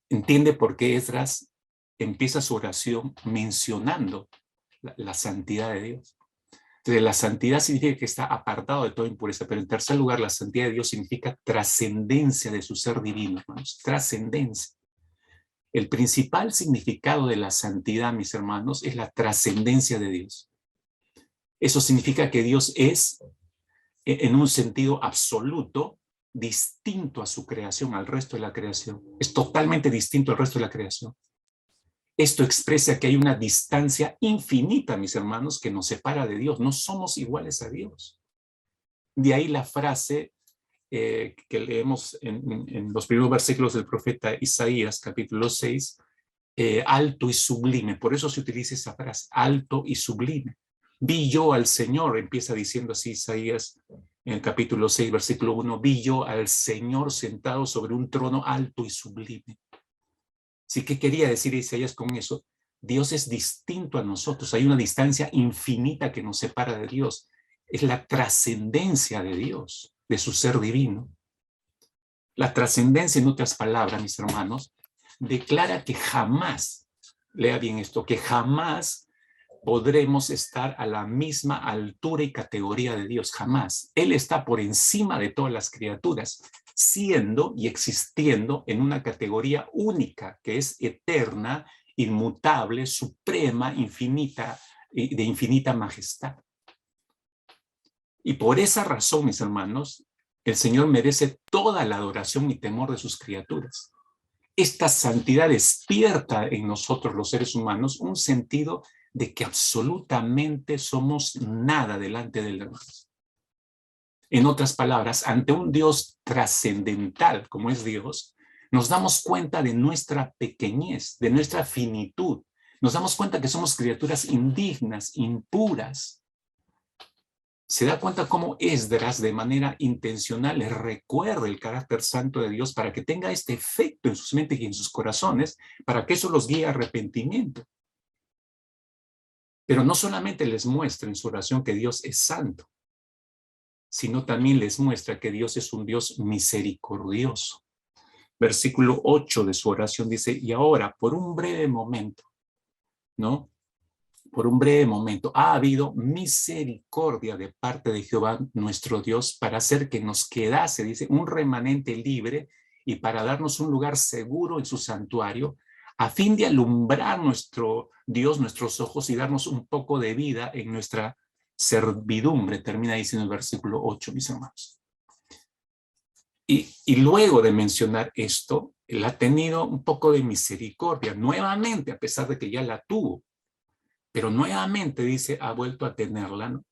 [SPEAKER 1] ¿Entiende por qué Esdras empieza su oración mencionando la santidad de Dios? Entonces, la santidad significa que está apartado de toda impureza, pero en tercer lugar, la santidad de Dios significa trascendencia de su ser divino, hermanos, trascendencia. El principal significado de la santidad, mis hermanos, es la trascendencia de Dios. Eso significa que Dios es, en un sentido absoluto, distinto a su creación, al resto de la creación. Es totalmente distinto al resto de la creación. Esto expresa que hay una distancia infinita, mis hermanos, que nos separa de Dios. No somos iguales a Dios. De ahí la frase que leemos en los primeros versículos del profeta Isaías, capítulo 6, alto y sublime. Por eso se utiliza esa frase, alto y sublime. Vi yo al Señor, empieza diciendo así Isaías en el capítulo 6, versículo 1, vi yo al Señor sentado sobre un trono alto y sublime. ¿Sí? ¿Qué quería decir Isaías con eso? Dios es distinto a nosotros, hay una distancia infinita que nos separa de Dios. Es la trascendencia de Dios, de su ser divino. La trascendencia, en otras palabras, mis hermanos, declara que jamás, lea bien esto, que jamás podremos estar a la misma altura y categoría de Dios, jamás. Él está por encima de todas las criaturas, siendo y existiendo en una categoría única, que es eterna, inmutable, suprema, infinita, de infinita majestad. Y por esa razón, mis hermanos, el Señor merece toda la adoración y temor de sus criaturas. Esta santidad despierta en nosotros, los seres humanos, un sentido de que absolutamente somos nada delante de Dios. En otras palabras, ante un Dios trascendental como es Dios, nos damos cuenta de nuestra pequeñez, de nuestra finitud. Nos damos cuenta que somos criaturas indignas, impuras. Se da cuenta cómo Esdras de manera intencional les recuerda el carácter santo de Dios para que tenga este efecto en sus mentes y en sus corazones, para que eso los guíe a arrepentimiento. Pero no solamente les muestra en su oración que Dios es santo, sino también les muestra que Dios es un Dios misericordioso. Versículo 8 de su oración dice, y ahora, por un breve momento, ¿no? Por un breve momento, ha habido misericordia de parte de Jehová nuestro Dios para hacer que nos quedase, dice, un remanente libre y para darnos un lugar seguro en su santuario, a fin de alumbrar nuestro Dios, nuestros ojos y darnos un poco de vida en nuestra servidumbre, termina diciendo el versículo 8, mis hermanos. Y luego de mencionar esto, él ha tenido un poco de misericordia, nuevamente, a pesar de que ya la tuvo. Pero nuevamente dice, ha vuelto a tenerla, ¿no?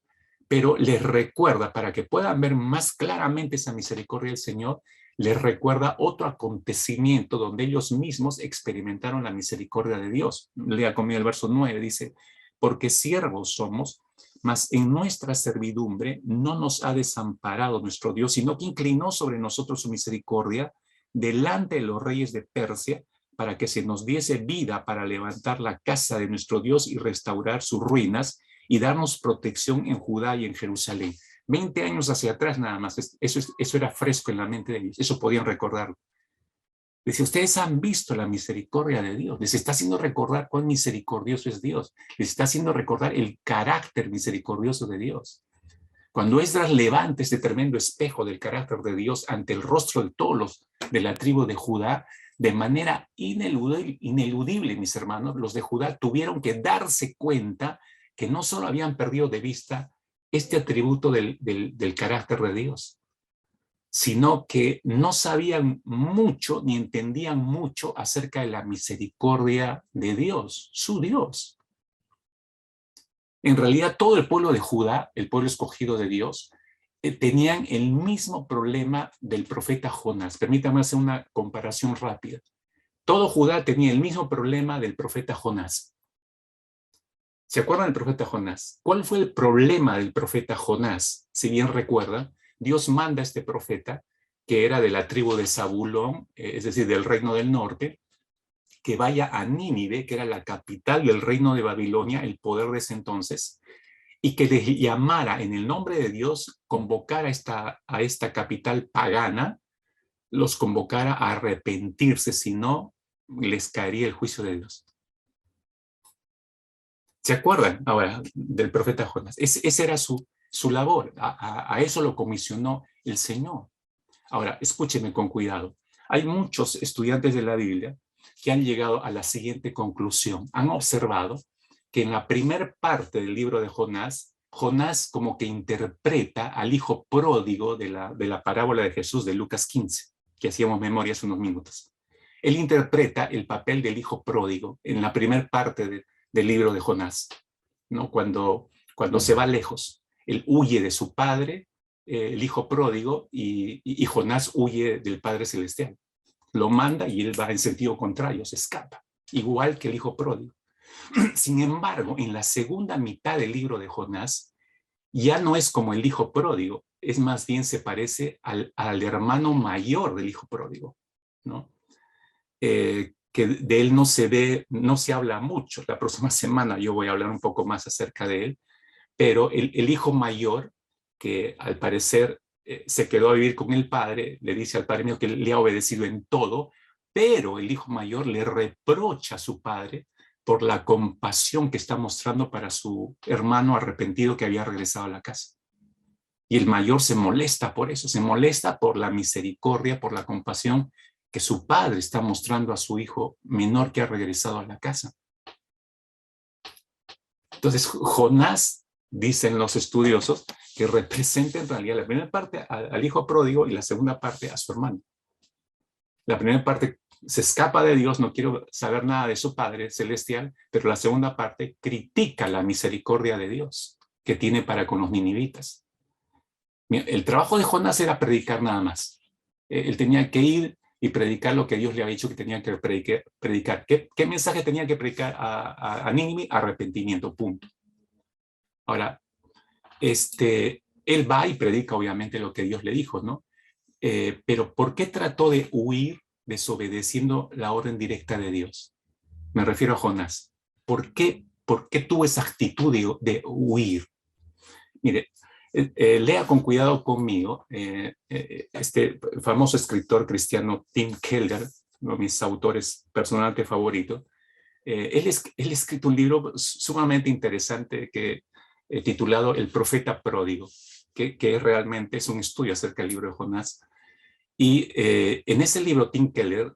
[SPEAKER 1] Pero les recuerda, para que puedan ver más claramente esa misericordia del Señor, les recuerda otro acontecimiento donde ellos mismos experimentaron la misericordia de Dios. Lea conmigo el verso 9, dice, porque siervos somos, mas en nuestra servidumbre no nos ha desamparado nuestro Dios, sino que inclinó sobre nosotros su misericordia delante de los reyes de Persia, para que se nos diese vida para levantar la casa de nuestro Dios y restaurar sus ruinas y darnos protección en Judá y en Jerusalén. 20 años hacia atrás nada más, eso era fresco en la mente de ellos, eso podían recordarlo. Dice, ustedes han visto la misericordia de Dios. Les está haciendo recordar cuán misericordioso es Dios. Les está haciendo recordar el carácter misericordioso de Dios. Cuando Esdras levanta este tremendo espejo del carácter de Dios ante el rostro de todos los de la tribu de Judá, de manera ineludible, mis hermanos, los de Judá tuvieron que darse cuenta que no solo habían perdido de vista este atributo del carácter de Dios, sino que no sabían mucho ni entendían mucho acerca de la misericordia de Dios, su Dios. En realidad, todo el pueblo de Judá, el pueblo escogido de Dios, tenían el mismo problema del profeta Jonás. Permítame hacer una comparación rápida. Todo Judá tenía el mismo problema del profeta Jonás. ¿Se acuerdan del profeta Jonás? ¿Cuál fue el problema del profeta Jonás? Si bien recuerdan, Dios manda a este profeta, que era de la tribu de Zabulón, es decir, del reino del norte, que vaya a Nínive, que era la capital del reino de Babilonia, el poder de ese entonces, y que les llamara en el nombre de Dios, convocara a esta capital pagana, los convocara a arrepentirse, si no, les caería el juicio de Dios. ¿Se acuerdan ahora del profeta Jonás? Esa era su labor, a eso lo comisionó el Señor. Ahora, escúchenme con cuidado. Hay muchos estudiantes de la Biblia que han llegado a la siguiente conclusión. Han observado que en la primera parte del libro de Jonás, Jonás como que interpreta al hijo pródigo de la parábola de Jesús de Lucas 15, que hacíamos memoria hace unos minutos. Él interpreta el papel del hijo pródigo en la primera parte del libro de Jonás, ¿no? Cuando se va lejos. Él huye de su padre, el hijo pródigo, y Jonás huye del Padre Celestial. Lo manda y él va en sentido contrario, se escapa, igual que el hijo pródigo. Sin embargo, en la segunda mitad del libro de Jonás, ya no es como el hijo pródigo, es más bien se parece al hermano mayor del hijo pródigo, ¿no? Que de él no se habla mucho. La próxima semana yo voy a hablar un poco más acerca de él, pero el hijo mayor, que al parecer se quedó a vivir con el padre, le dice al padre mío que le ha obedecido en todo, pero el hijo mayor le reprocha a su padre por la compasión que está mostrando para su hermano arrepentido que había regresado a la casa. Y el mayor se molesta por eso, se molesta por la misericordia, por la compasión que su padre está mostrando a su hijo menor que ha regresado a la casa. Entonces, Jonás, dicen los estudiosos, que representa en realidad la primera parte al hijo pródigo y la segunda parte a su hermano. La primera parte se escapa de Dios, no quiero saber nada de su Padre celestial, pero la segunda parte critica la misericordia de Dios que tiene para con los ninivitas. El trabajo de Jonás era predicar nada más. Él tenía que ir y predicar lo que Dios le había dicho que tenía que predicar. ¿Qué mensaje tenía que predicar a Nínive? Arrepentimiento, punto. Ahora, él va y predica obviamente lo que Dios le dijo, ¿no? Pero ¿por qué trató de huir desobedeciendo la orden directa de Dios? Me refiero a Jonás. ¿Por qué tuvo esa actitud de huir? Mire, lea con cuidado conmigo este famoso escritor cristiano Tim Keller, uno de mis autores personalmente favoritos. Él ha escrito un libro sumamente interesante titulado El profeta pródigo, que realmente es un estudio acerca del libro de Jonás. Y en ese libro Tim Keller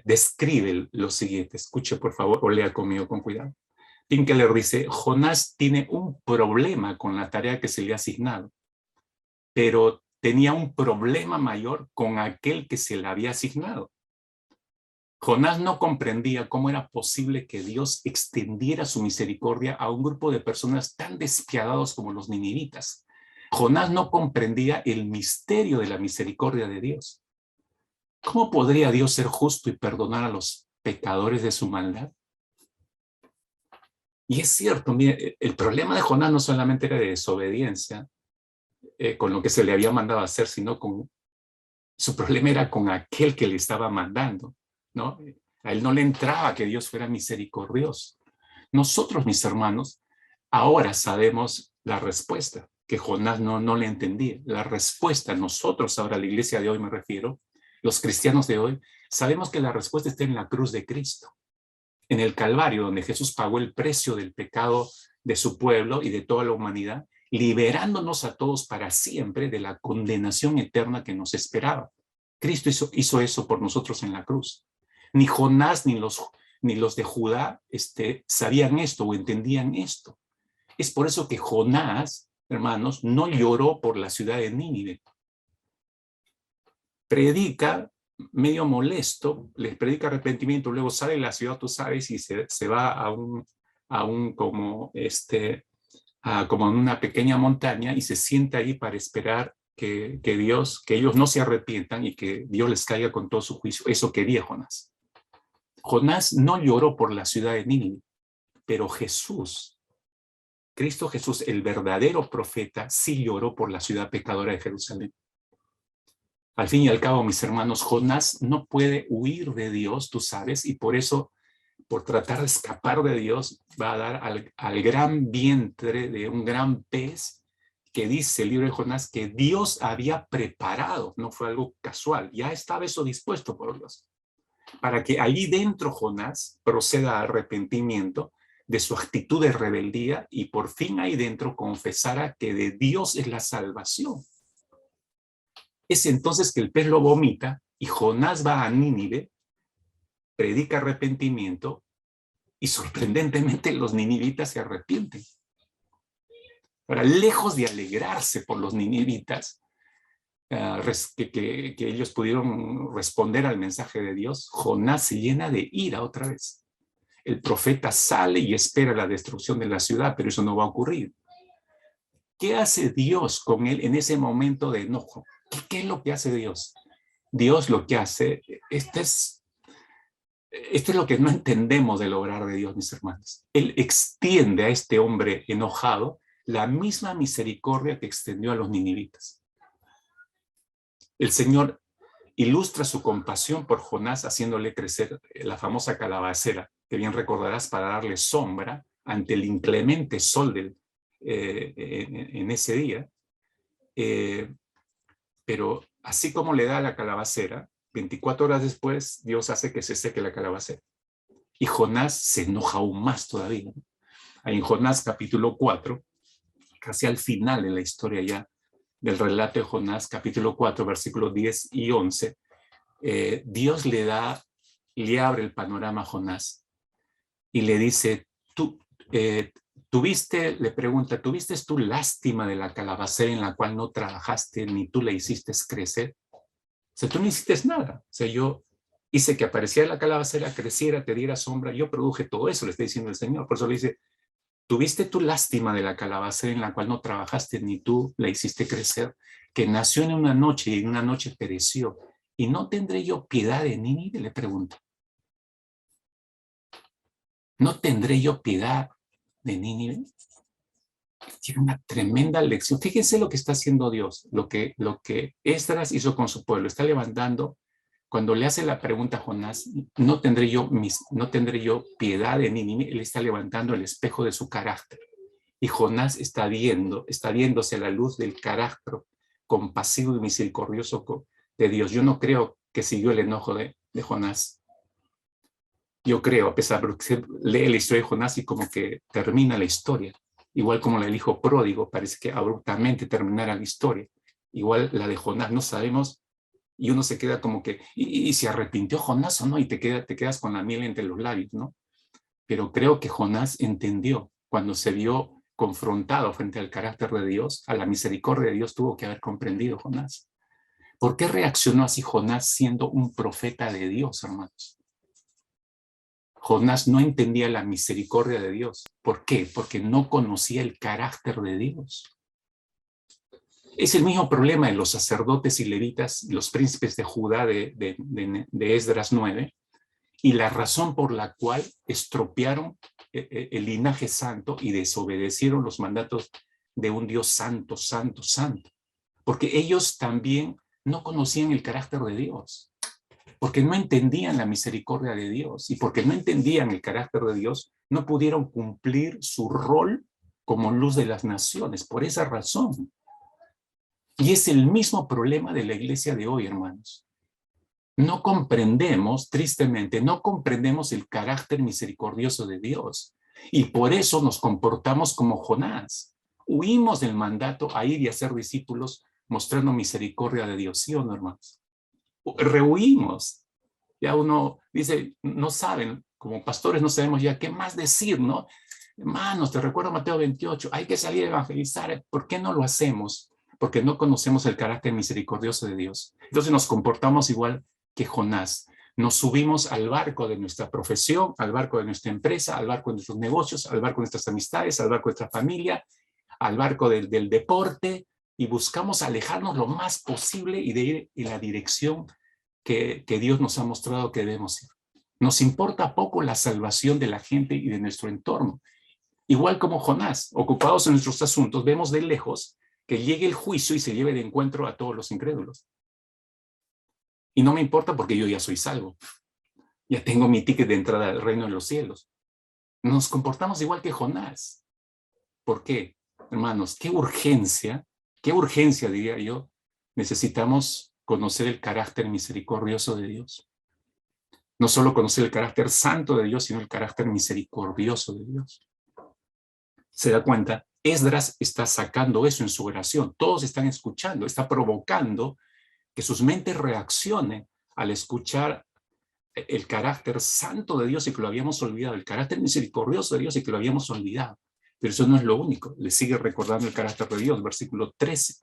[SPEAKER 1] describe lo siguiente. Escuche por favor o lea conmigo con cuidado. Tim Keller dice, Jonás tiene un problema con la tarea que se le ha asignado, pero tenía un problema mayor con aquel que se le había asignado. Jonás no comprendía cómo era posible que Dios extendiera su misericordia a un grupo de personas tan despiadados como los ninivitas. Jonás no comprendía el misterio de la misericordia de Dios. ¿Cómo podría Dios ser justo y perdonar a los pecadores de su maldad? Y es cierto, mire, el problema de Jonás no solamente era de desobediencia con lo que se le había mandado a hacer, sino su problema era con aquel que le estaba mandando, ¿no? A él no le entraba que Dios fuera misericordioso. Nosotros, mis hermanos, ahora sabemos la respuesta, que Jonás no le entendía. La respuesta, nosotros ahora, la iglesia de hoy me refiero, los cristianos de hoy, sabemos que la respuesta está en la cruz de Cristo, en el Calvario, donde Jesús pagó el precio del pecado de su pueblo y de toda la humanidad, liberándonos a todos para siempre de la condenación eterna que nos esperaba. Cristo hizo eso por nosotros en la cruz. Ni Jonás ni los de Judá sabían esto o entendían esto. Es por eso que Jonás, hermanos, no lloró por la ciudad de Nínive. Predica medio molesto, les predica arrepentimiento, luego sale de la ciudad, tú sabes, y se va como en una pequeña montaña y se sienta ahí para esperar que ellos no se arrepientan y que Dios les caiga con todo su juicio. Eso quería Jonás. Jonás no lloró por la ciudad de Nínive, pero Cristo Jesús, el verdadero profeta, sí lloró por la ciudad pecadora de Jerusalén. Al fin y al cabo, mis hermanos, Jonás no puede huir de Dios, tú sabes, y por eso, por tratar de escapar de Dios, va a dar al gran vientre de un gran pez que dice el libro de Jonás que Dios había preparado, no fue algo casual, ya estaba eso dispuesto por Dios, para que allí dentro Jonás proceda a arrepentimiento de su actitud de rebeldía y por fin ahí dentro confesara que de Dios es la salvación. Es entonces que el pez lo vomita y Jonás va a Nínive, predica arrepentimiento y sorprendentemente los ninivitas se arrepienten. Ahora, lejos de alegrarse por los ninivitas, que ellos pudieron responder al mensaje de Dios, Jonás se llena de ira otra vez. El profeta sale y espera la destrucción de la ciudad, pero eso no va a ocurrir. ¿Qué hace Dios con él en ese momento de enojo? ¿Qué es lo que hace Dios? Dios lo que hace, esto es lo que no entendemos del obrar de Dios, mis hermanos. Él extiende a este hombre enojado la misma misericordia que extendió a los ninivitas. El Señor ilustra su compasión por Jonás haciéndole crecer la famosa calabacera, que bien recordarás, para darle sombra ante el inclemente sol en ese día. Pero así como le da la calabacera, 24 horas después, Dios hace que se seque la calabacera. Y Jonás se enoja aún más todavía. Ahí en Jonás capítulo 4, casi al final de la historia ya del relato de Jonás, capítulo 4, versículos 10 y 11, Dios le abre el panorama a Jonás y le dice, le pregunta, ¿tuviste tú lástima de la calabacera en la cual no trabajaste ni tú la hiciste crecer? O sea, tú no hiciste nada. O sea, yo hice que apareciera la calabacera, creciera, te diera sombra. Yo produje todo eso, le está diciendo el Señor. Por eso le dice, ¿tuviste tú lástima de la calabacera en la cual no trabajaste ni tú la hiciste crecer? Que nació en una noche y en una noche pereció. ¿Y no tendré yo piedad de Nínive? Le pregunto. ¿No tendré yo piedad de Nínive? Tiene una tremenda lección. Fíjense lo que está haciendo Dios, lo que Esdras hizo con su pueblo. Está levantando, cuando le hace la pregunta a Jonás, ¿no tendré yo piedad de Nínive? Él está levantando el espejo de su carácter. Y Jonás está viéndose a la luz del carácter compasivo y misericordioso de Dios. Yo no creo que siguió el enojo de Jonás. Yo creo, a pesar de que se lee la historia de Jonás y como que termina la historia. Igual como la del hijo pródigo, parece que abruptamente terminara la historia. Igual la de Jonás, no sabemos, y uno se queda como que, ¿y se arrepintió Jonás o no? Y te quedas con la miel entre los labios, ¿no? Pero creo que Jonás entendió, cuando se vio confrontado frente al carácter de Dios, a la misericordia de Dios, tuvo que haber comprendido Jonás. ¿Por qué reaccionó así Jonás siendo un profeta de Dios, hermanos? Jonás no entendía la misericordia de Dios. ¿Por qué? Porque no conocía el carácter de Dios. Es el mismo problema de los sacerdotes y levitas, los príncipes de Judá de Esdras 9, y la razón por la cual estropearon el linaje santo y desobedecieron los mandatos de un Dios santo, santo, santo. Porque ellos también no conocían el carácter de Dios. Porque no entendían la misericordia de Dios y porque no entendían el carácter de Dios, no pudieron cumplir su rol como luz de las naciones, por esa razón. Y es el mismo problema de la iglesia de hoy, hermanos. No comprendemos, tristemente, no comprendemos el carácter misericordioso de Dios. Y por eso nos comportamos como Jonás. Huimos del mandato a ir y a ser discípulos mostrando misericordia de Dios, ¿sí o no, hermanos? Rehuimos. Ya uno dice, no saben, como pastores no sabemos ya qué más decir, ¿no? Hermanos, te recuerdo Mateo 28, hay que salir a evangelizar. ¿Por qué no lo hacemos? Porque no conocemos el carácter misericordioso de Dios. Entonces nos comportamos igual que Jonás. Nos subimos al barco de nuestra profesión, al barco de nuestra empresa, al barco de nuestros negocios, al barco de nuestras amistades, al barco de nuestra familia, al barco del deporte, y buscamos alejarnos lo más posible y de ir en la dirección que Dios nos ha mostrado que debemos ir. Nos importa poco la salvación de la gente y de nuestro entorno. Igual como Jonás, ocupados en nuestros asuntos, vemos de lejos que llegue el juicio y se lleve de encuentro a todos los incrédulos. Y no me importa porque yo ya soy salvo. Ya tengo mi ticket de entrada al reino de los cielos. Nos comportamos igual que Jonás. ¿Por qué? Hermanos, qué urgencia diría yo, necesitamos conocer el carácter misericordioso de Dios. No solo conocer el carácter santo de Dios, sino el carácter misericordioso de Dios. ¿Se da cuenta? Esdras está sacando eso en su oración. Todos están escuchando, está provocando que sus mentes reaccionen al escuchar el carácter santo de Dios y que lo habíamos olvidado, el carácter misericordioso de Dios y que lo habíamos olvidado. Pero eso no es lo único. Le sigue recordando el carácter de Dios, versículo 13.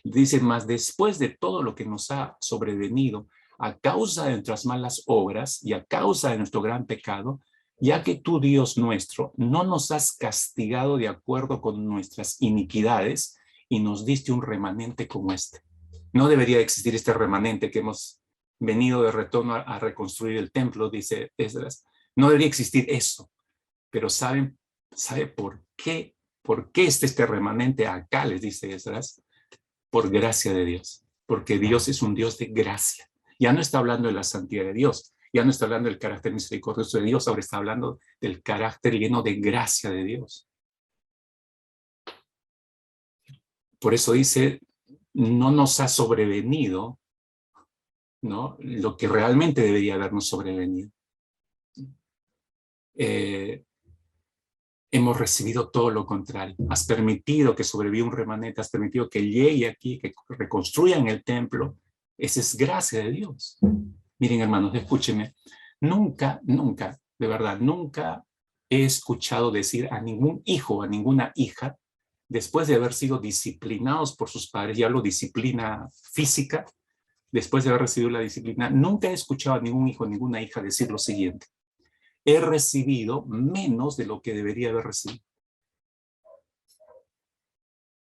[SPEAKER 1] Dice, mas después de todo lo que nos ha sobrevenido a causa de nuestras malas obras y a causa de nuestro gran pecado, ya que tú, Dios nuestro, no nos has castigado de acuerdo con nuestras iniquidades y nos diste un remanente como este. No debería existir este remanente que hemos venido de retorno a reconstruir el templo, dice Esdras. No debería existir eso. Pero ¿sabe por qué? ¿Por qué está este remanente acá? Les dice Esdras. Por gracia de Dios. Porque Dios es un Dios de gracia. Ya no está hablando de la santidad de Dios. Ya no está hablando del carácter misericordioso de Dios. Ahora está hablando del carácter lleno de gracia de Dios. Por eso dice, no nos ha sobrevenido, ¿no?, lo que realmente debería habernos sobrevenido. Hemos recibido todo lo contrario. Has permitido que sobreviva un remanente, has permitido que llegue aquí, que reconstruyan el templo. Esa es gracia de Dios. Miren, hermanos, escúchenme. Nunca, de verdad, nunca he escuchado decir a ningún hijo, a ninguna hija, después de haber sido disciplinados por sus padres, y hablo disciplina física, después de haber recibido la disciplina, nunca he escuchado a ningún hijo, ninguna hija decir lo siguiente: he recibido menos de lo que debería haber recibido.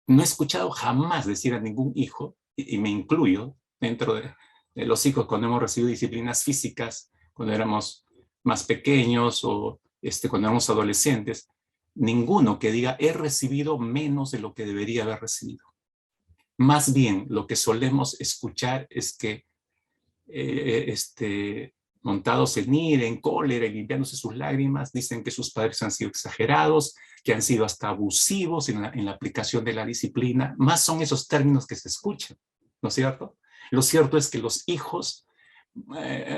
[SPEAKER 1] No he escuchado jamás decir a ningún hijo, y me incluyo dentro de los hijos cuando hemos recibido disciplinas físicas, cuando éramos más pequeños o cuando éramos adolescentes, ninguno que diga he recibido menos de lo que debería haber recibido. Más bien, lo que solemos escuchar es que montados en ira, en cólera y limpiándose sus lágrimas, dicen que sus padres han sido exagerados, que han sido hasta abusivos en la aplicación de la disciplina. Más son esos términos que se escuchan, ¿no es cierto? Lo cierto es que los hijos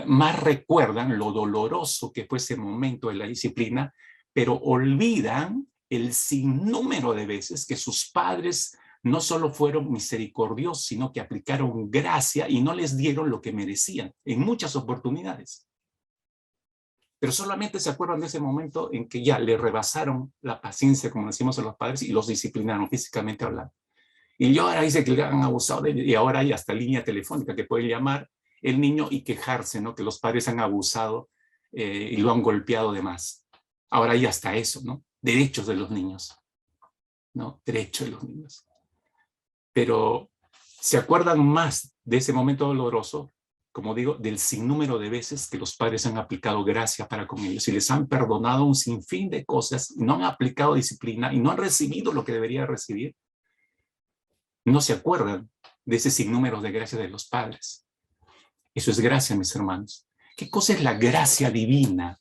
[SPEAKER 1] más recuerdan lo doloroso que fue ese momento de la disciplina, pero olvidan el sinnúmero de veces que sus padres no solo fueron misericordiosos, sino que aplicaron gracia y no les dieron lo que merecían en muchas oportunidades. Pero solamente se acuerdan de ese momento en que ya le rebasaron la paciencia, como decimos a los padres, y los disciplinaron físicamente hablando. Y ahora dice que le han abusado de él, y ahora hay hasta línea telefónica que puede llamar el niño y quejarse, ¿no?, que los padres han abusado y lo han golpeado de más. Ahora hay hasta eso, ¿no? Derechos de los niños, ¿no? Derechos de los niños. Pero se acuerdan más de ese momento doloroso, como digo, del sinnúmero de veces que los padres han aplicado gracia para con ellos y les han perdonado un sinfín de cosas, no han aplicado disciplina y no han recibido lo que debería recibir. No se acuerdan de ese sinnúmero de gracia de los padres. Eso es gracia, mis hermanos. ¿Qué cosa es la gracia divina?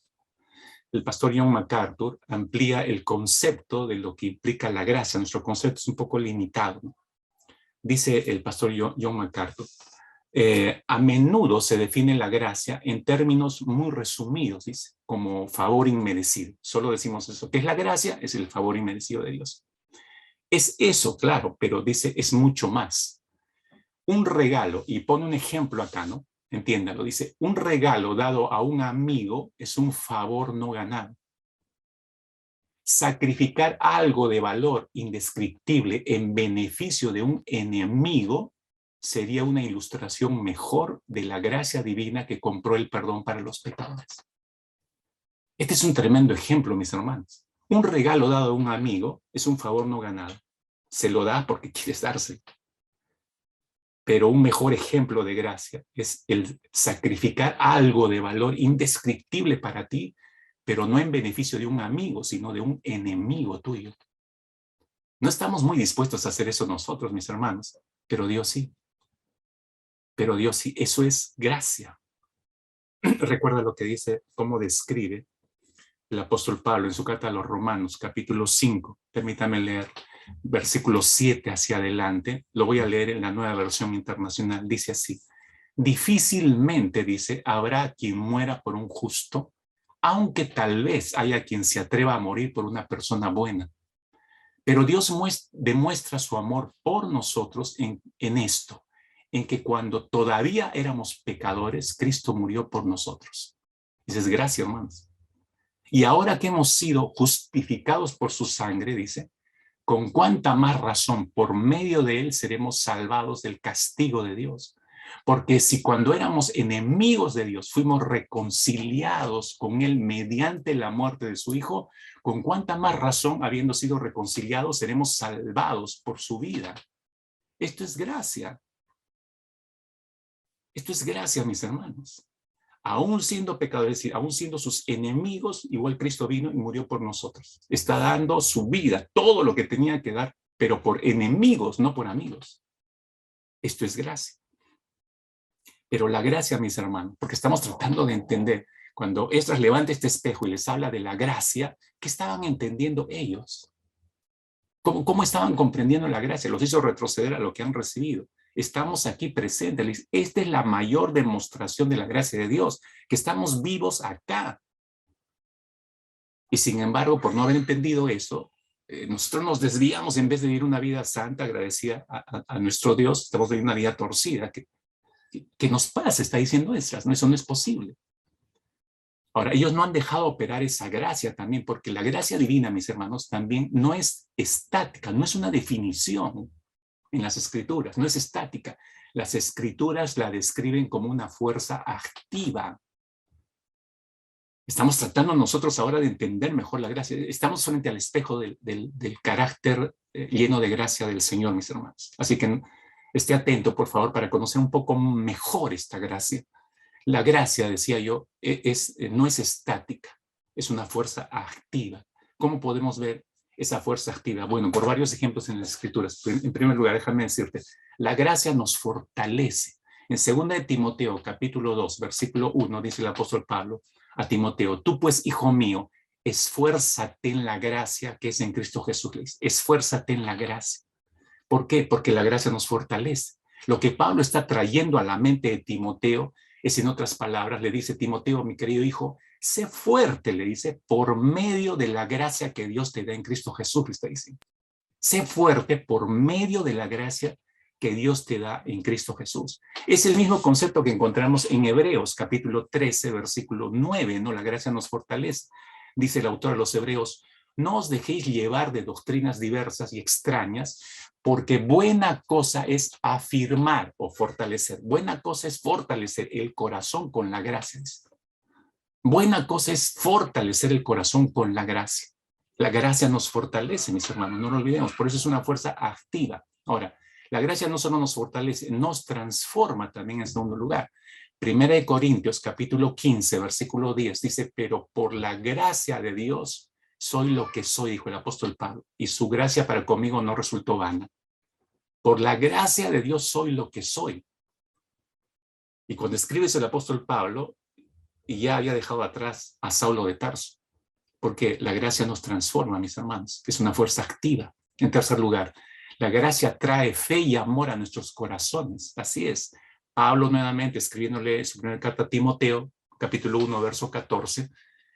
[SPEAKER 1] El pastor John MacArthur amplía el concepto de lo que implica la gracia. Nuestro concepto es un poco limitado, ¿no? Dice el pastor John MacArthur: A menudo se define la gracia en términos muy resumidos, dice, como favor inmerecido. Solo decimos eso. ¿Qué es la gracia? Es el favor inmerecido de Dios. Es eso, claro, pero dice, es mucho más. Un regalo, y pone un ejemplo acá, ¿no? Entiéndalo, dice, un regalo dado a un amigo es un favor no ganado. Sacrificar algo de valor indescriptible en beneficio de un enemigo sería una ilustración mejor de la gracia divina que compró el perdón para los pecadores. Este es un tremendo ejemplo, mis hermanos. Un regalo dado a un amigo es un favor no ganado. Se lo da porque quieres darse. Pero un mejor ejemplo de gracia es el sacrificar algo de valor indescriptible para ti, pero no en beneficio de un amigo, sino de un enemigo tuyo. No estamos muy dispuestos a hacer eso nosotros, mis hermanos, pero Dios sí. Pero Dios sí, eso es gracia. Recuerda lo que dice, cómo describe el apóstol Pablo en su carta a los Romanos, capítulo 5. Permítame leer versículo 7 hacia adelante. Lo voy a leer en la Nueva Versión Internacional. Dice así: difícilmente, dice, habrá quien muera por un justo, aunque tal vez haya quien se atreva a morir por una persona buena. Pero Dios demuestra su amor por nosotros en esto, en que cuando todavía éramos pecadores, Cristo murió por nosotros. Dices, gracias, hermanos. Y ahora que hemos sido justificados por su sangre, dice, con cuánta más razón por medio de él seremos salvados del castigo de Dios. Porque si cuando éramos enemigos de Dios fuimos reconciliados con él mediante la muerte de su Hijo, con cuánta más razón, habiendo sido reconciliados, seremos salvados por su vida. Esto es gracia. Esto es gracia, mis hermanos. Aún siendo pecadores, es decir, aún siendo sus enemigos, igual Cristo vino y murió por nosotros. Está dando su vida, todo lo que tenía que dar, pero por enemigos, no por amigos. Esto es gracia. Pero la gracia, mis hermanos, porque estamos tratando de entender, cuando Esdras levanta este espejo y les habla de la gracia, ¿qué estaban entendiendo ellos? ¿Cómo estaban comprendiendo la gracia? Los hizo retroceder a lo que han recibido. Estamos aquí presentes. Esta es la mayor demostración de la gracia de Dios, que estamos vivos acá. Y sin embargo, por no haber entendido eso, nosotros nos desviamos en vez de vivir una vida santa, agradecida a nuestro Dios, estamos viviendo una vida torcida. ¿Qué nos pasa? Está diciendo Esdras, ¿no? Eso no es posible. Ahora, ellos no han dejado operar esa gracia también, porque la gracia divina, mis hermanos, también no es estática, no es una definición en las escrituras, no es estática. Las escrituras la describen como una fuerza activa. Estamos tratando nosotros ahora de entender mejor la gracia. Estamos frente al espejo del carácter lleno de gracia del Señor, mis hermanos. Así que esté atento, por favor, para conocer un poco mejor esta gracia. La gracia, decía yo, no es estática, es una fuerza activa. ¿Cómo podemos ver esa fuerza activa? Bueno, por varios ejemplos en las Escrituras. En primer lugar, déjame decirte, la gracia nos fortalece. En 2 de Timoteo, capítulo 2, versículo 1, dice el apóstol Pablo a Timoteo: tú pues, hijo mío, esfuérzate en la gracia que es en Cristo Jesús. Esfuérzate en la gracia. ¿Por qué? Porque la gracia nos fortalece. Lo que Pablo está trayendo a la mente de Timoteo es, en otras palabras, le dice: Timoteo, mi querido hijo, sé fuerte, le dice, por medio de la gracia que Dios te da en Cristo Jesús, le está diciendo. Sé fuerte por medio de la gracia que Dios te da en Cristo Jesús. Es el mismo concepto que encontramos en Hebreos, capítulo 13, versículo 9, ¿no? La gracia nos fortalece. Dice el autor de los Hebreos: no os dejéis llevar de doctrinas diversas y extrañas, porque buena cosa es afirmar o fortalecer. Buena cosa es fortalecer el corazón con la gracia. Buena cosa es fortalecer el corazón con la gracia. La gracia nos fortalece, mis hermanos, no lo olvidemos. Por eso es una fuerza activa. Ahora, la gracia no solo nos fortalece, nos transforma también en segundo lugar. 1 Corintios, capítulo 15, versículo 10, dice: pero por la gracia de Dios soy lo que soy, dijo el apóstol Pablo, y su gracia para conmigo no resultó vana. Por la gracia de Dios soy lo que soy. Y cuando escribe eso el apóstol Pablo, ya había dejado atrás a Saulo de Tarso, porque la gracia nos transforma, mis hermanos, es una fuerza activa. En tercer lugar, la gracia trae fe y amor a nuestros corazones. Así es, Pablo nuevamente, escribiéndole su primera carta a Timoteo, capítulo 1, verso 14,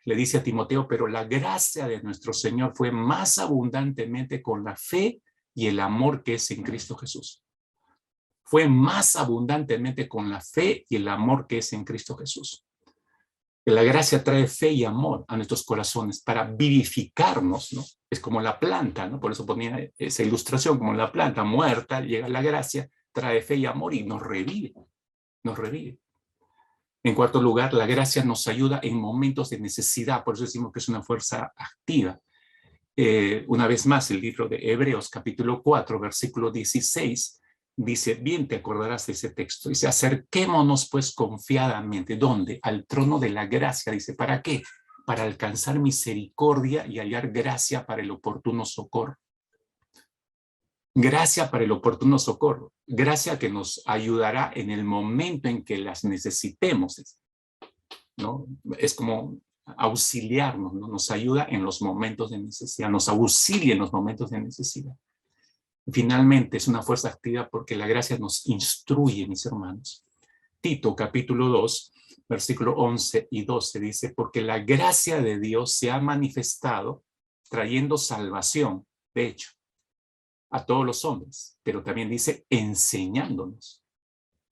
[SPEAKER 1] le dice a Timoteo, pero la gracia de nuestro Señor fue más abundantemente con la fe y el amor que es en Cristo Jesús. Fue más abundantemente con la fe y el amor que es en Cristo Jesús. Que la gracia trae fe y amor a nuestros corazones para vivificarnos, ¿no? Es como la planta, ¿no? Por eso ponía esa ilustración, como la planta muerta, llega la gracia, trae fe y amor y nos revive, nos revive. En cuarto lugar, la gracia nos ayuda en momentos de necesidad, por eso decimos que es una fuerza activa. Una vez más, el libro de Hebreos, capítulo 4, versículo 16, dice, bien te acordarás de ese texto, dice, acerquémonos pues confiadamente, ¿dónde? Al trono de la gracia, dice, ¿para qué? Para alcanzar misericordia y hallar gracia para el oportuno socorro. Gracia para el oportuno socorro, gracia que nos ayudará en el momento en que las necesitemos, ¿no? Es como auxiliarnos, ¿no? Nos ayuda en los momentos de necesidad, nos auxilia en los momentos de necesidad. Finalmente, es una fuerza activa porque la gracia nos instruye, mis hermanos. Tito, capítulo 2, versículo 11 y 12, dice, porque la gracia de Dios se ha manifestado trayendo salvación, de hecho, a todos los hombres, pero también dice, enseñándonos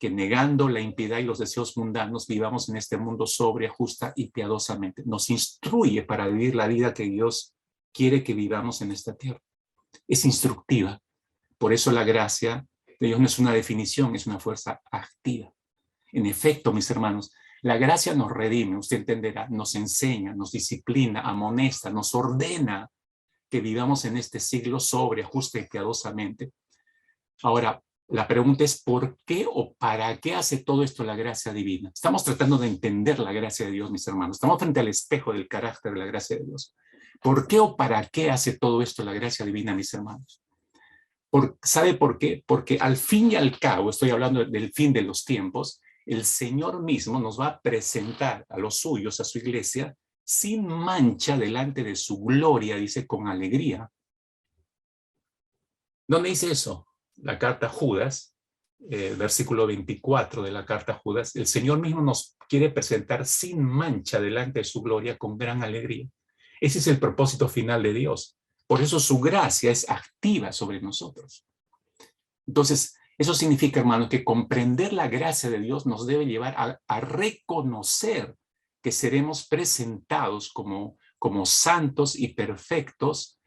[SPEAKER 1] que negando la impiedad y los deseos mundanos, vivamos en este mundo sobria, justa y piadosamente. Nos instruye para vivir la vida que Dios quiere que vivamos en esta tierra. Es instructiva. Por eso la gracia de Dios no es una definición, es una fuerza activa. En efecto, mis hermanos, la gracia nos redime, usted entenderá, nos enseña, nos disciplina, amonesta, nos ordena que vivamos en este siglo sobria, justa y piadosamente. Ahora, la pregunta es ¿por qué o para qué hace todo esto la gracia divina? Estamos tratando de entender la gracia de Dios, mis hermanos. Estamos frente al espejo del carácter de la gracia de Dios. ¿Por qué o para qué hace todo esto la gracia divina, mis hermanos? ¿Sabe por qué? Porque al fin y al cabo, estoy hablando del fin de los tiempos, el Señor mismo nos va a presentar a los suyos, a su iglesia, sin mancha delante de su gloria, dice, con alegría. ¿Dónde dice eso? La carta a Judas, versículo 24 de la carta a Judas, el Señor mismo nos quiere presentar sin mancha delante de su gloria con gran alegría. Ese es el propósito final de Dios. Por eso su gracia es activa sobre nosotros. Entonces, eso significa, hermanos, que comprender la gracia de Dios nos debe llevar a reconocer que seremos presentados como santos y perfectos,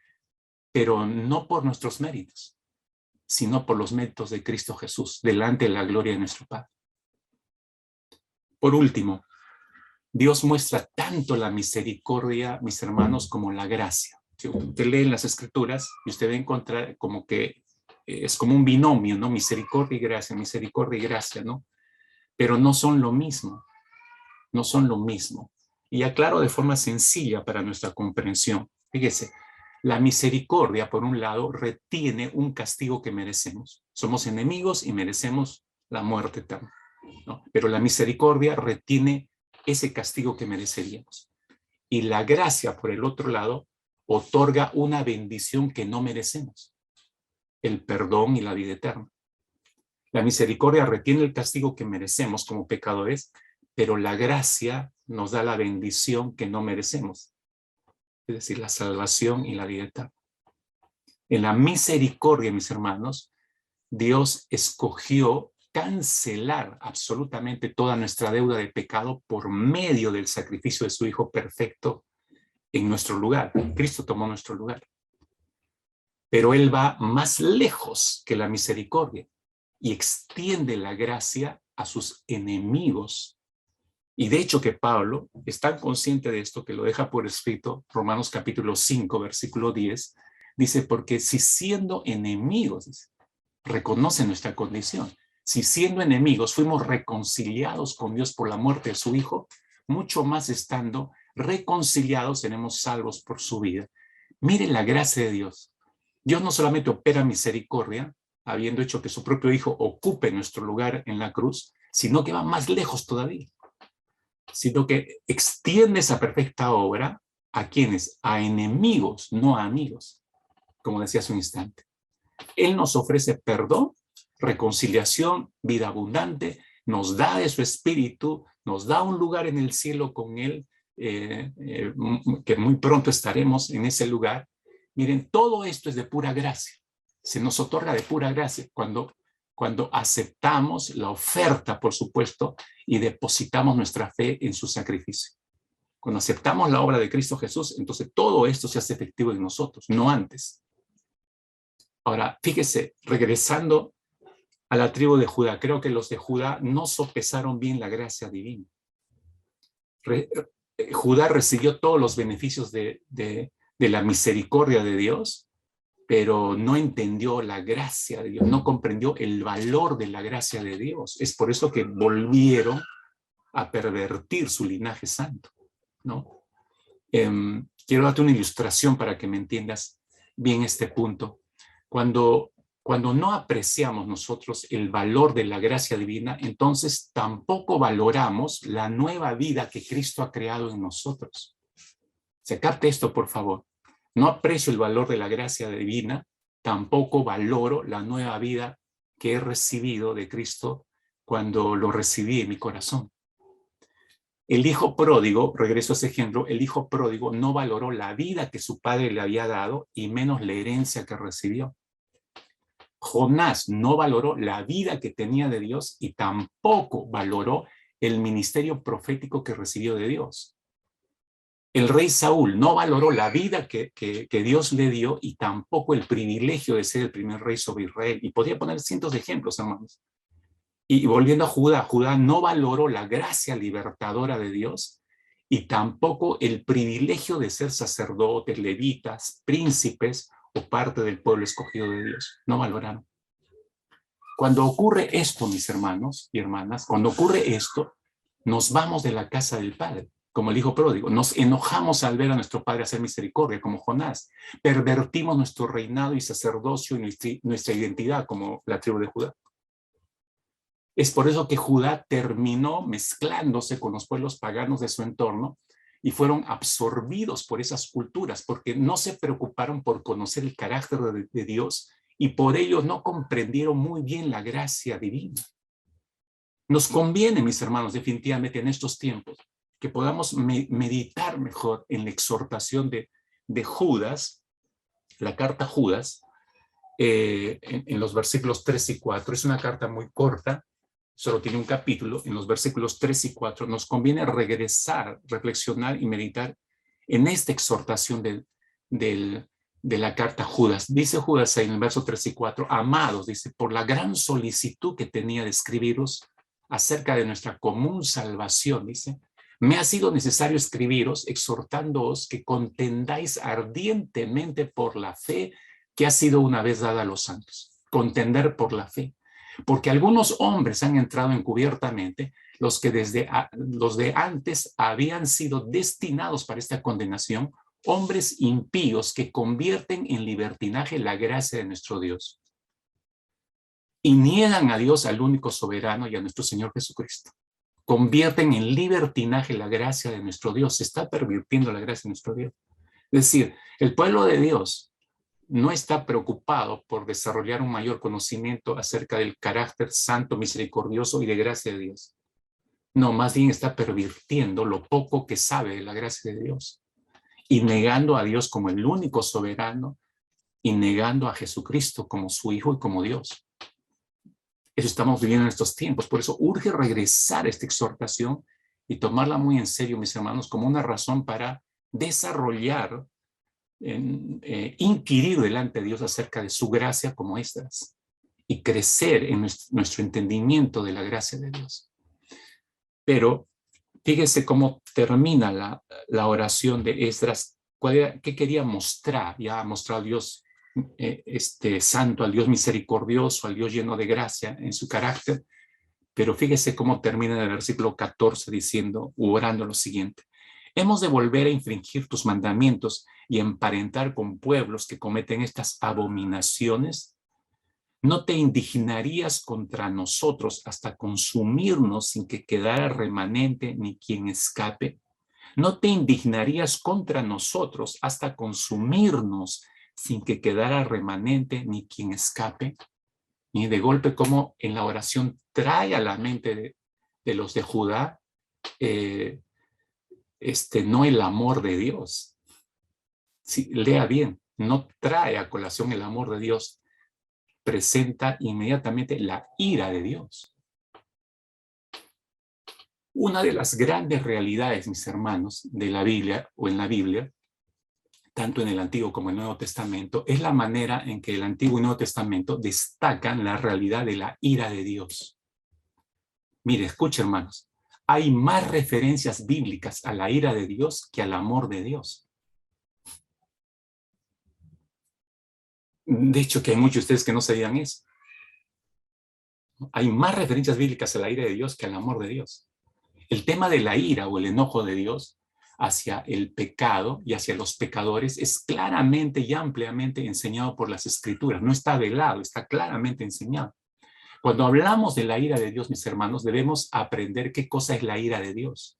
[SPEAKER 1] pero no por nuestros méritos, sino por los méritos de Cristo Jesús, delante de la gloria de nuestro Padre. Por último, Dios muestra tanto la misericordia, mis hermanos, como la gracia. Si usted lee en las Escrituras y usted va a encontrar como que es como un binomio, ¿no? Misericordia y gracia, ¿no? Pero no son lo mismo, no son lo mismo. Y aclaro de forma sencilla para nuestra comprensión. Fíjese, la misericordia, por un lado, retiene un castigo que merecemos. Somos enemigos y merecemos la muerte eterna, ¿no? Pero la misericordia retiene ese castigo que mereceríamos. Y la gracia, por el otro lado, otorga una bendición que no merecemos, el perdón y la vida eterna. La misericordia retiene el castigo que merecemos como pecadores, pero la gracia nos da la bendición que no merecemos, es decir, la salvación y la vida eterna. En la misericordia, mis hermanos, Dios escogió cancelar absolutamente toda nuestra deuda de pecado por medio del sacrificio de su Hijo perfecto en nuestro lugar. Cristo tomó nuestro lugar. Pero Él va más lejos que la misericordia y extiende la gracia a sus enemigos. Y de hecho que Pablo es tan consciente de esto que lo deja por escrito, Romanos capítulo 5, versículo 10, dice, porque si siendo enemigos, dice, reconoce nuestra condición, si siendo enemigos fuimos reconciliados con Dios por la muerte de su Hijo, mucho más estando reconciliados seremos salvos por su vida. Miren la gracia de Dios. Dios no solamente opera misericordia, habiendo hecho que su propio Hijo ocupe nuestro lugar en la cruz, sino que va más lejos todavía, sino que extiende esa perfecta obra a quienes, a enemigos, no a amigos, como decía hace un instante. Él nos ofrece perdón, reconciliación, vida abundante, nos da de su espíritu, nos da un lugar en el cielo con Él, que muy pronto estaremos en ese lugar. Miren, todo esto es de pura gracia. Se nos otorga de pura gracia cuando aceptamos la oferta, por supuesto, y depositamos nuestra fe en su sacrificio. Cuando aceptamos la obra de Cristo Jesús, entonces todo esto se hace efectivo en nosotros, no antes. Ahora, fíjese, regresando a la tribu de Judá, creo que los de Judá no sopesaron bien la gracia divina. Judá recibió todos los beneficios de la misericordia de Dios, pero no entendió la gracia de Dios, no comprendió el valor de la gracia de Dios. Es por eso que volvieron a pervertir su linaje santo, ¿no? Quiero darte una ilustración para que me entiendas bien este punto. Cuando no apreciamos nosotros el valor de la gracia divina, entonces tampoco valoramos la nueva vida que Cristo ha creado en nosotros. Se capte esto, por favor. No aprecio el valor de la gracia divina, tampoco valoro la nueva vida que he recibido de Cristo cuando lo recibí en mi corazón. El hijo pródigo, regreso a ese ejemplo, el hijo pródigo no valoró la vida que su padre le había dado y menos la herencia que recibió. Jonás no valoró la vida que tenía de Dios y tampoco valoró el ministerio profético que recibió de Dios. El rey Saúl no valoró la vida que Dios le dio y tampoco el privilegio de ser el primer rey sobre Israel. Y podría poner cientos de ejemplos, hermanos. Y volviendo a Judá, Judá no valoró la gracia libertadora de Dios y tampoco el privilegio de ser sacerdotes, levitas, príncipes o parte del pueblo escogido de Dios. No valoraron. Cuando ocurre esto, mis hermanos y hermanas, cuando ocurre esto, nos vamos de la casa del Padre, como el hijo pródigo. Nos enojamos al ver a nuestro Padre hacer misericordia, como Jonás. Pervertimos nuestro reinado y sacerdocio y nuestra identidad, como la tribu de Judá. Es por eso que Judá terminó mezclándose con los pueblos paganos de su entorno y fueron absorbidos por esas culturas, porque no se preocuparon por conocer el carácter de Dios y por ello no comprendieron muy bien la gracia divina. Nos conviene, mis hermanos, definitivamente en estos tiempos, que podamos meditar mejor en la exhortación de Judas, la carta a Judas, en los versículos 3 y 4. Es una carta muy corta, solo tiene un capítulo. En los versículos 3 y 4 nos conviene regresar, reflexionar y meditar en esta exhortación de la carta a Judas. Dice Judas ahí en el verso 3 y 4, amados, dice, por la gran solicitud que tenía de escribiros acerca de nuestra común salvación, dice, me ha sido necesario escribiros exhortándoos que contendáis ardientemente por la fe que ha sido una vez dada a los santos. Contender por la fe. Porque algunos hombres han entrado encubiertamente, los de antes habían sido destinados para esta condenación, hombres impíos que convierten en libertinaje la gracia de nuestro Dios y niegan a Dios, al único soberano, y a nuestro Señor Jesucristo. Convierten en libertinaje la gracia de nuestro Dios. Se está pervirtiendo la gracia de nuestro Dios. Es decir, el pueblo de Dios no está preocupado por desarrollar un mayor conocimiento acerca del carácter santo, misericordioso y de gracia de Dios. No, más bien está pervirtiendo lo poco que sabe de la gracia de Dios y negando a Dios como el único soberano y negando a Jesucristo como su Hijo y como Dios. Eso estamos viviendo en estos tiempos. Por eso urge regresar a esta exhortación y tomarla muy en serio, mis hermanos, como una razón para desarrollar, inquirir delante de Dios acerca de su gracia como estas y crecer en nuestro entendimiento de la gracia de Dios. Pero fíjese cómo termina la oración de Esdras. ¿Qué quería mostrar? Ya ha mostrado Dios santo, al Dios misericordioso, al Dios lleno de gracia en su carácter. Pero fíjese cómo termina el versículo 14 diciendo, orando lo siguiente: hemos de volver a infringir tus mandamientos y emparentar con pueblos que cometen estas abominaciones. ¿No te indignarías contra nosotros hasta consumirnos sin que quedara remanente ni quien escape? ¿No te indignarías contra nosotros hasta consumirnos sin que quedara remanente ni quien escape? Y de golpe, como en la oración trae a la mente de los de Judá, no el amor de Dios. Sí, lea bien, no trae a colación el amor de Dios, presenta inmediatamente la ira de Dios. Una de las grandes realidades, mis hermanos, de la Biblia o en la Biblia, tanto en el Antiguo como en el Nuevo Testamento, es la manera en que el Antiguo y Nuevo Testamento destacan la realidad de la ira de Dios. Mire, escuche, hermanos, hay más referencias bíblicas a la ira de Dios que al amor de Dios. De hecho, que hay muchos de ustedes que no sabían eso. Hay más referencias bíblicas a la ira de Dios que al amor de Dios. El tema de la ira o el enojo de Dios hacia el pecado y hacia los pecadores es claramente y ampliamente enseñado por las Escrituras. No está velado, está claramente enseñado. Cuando hablamos de la ira de Dios, mis hermanos, debemos aprender qué cosa es la ira de Dios.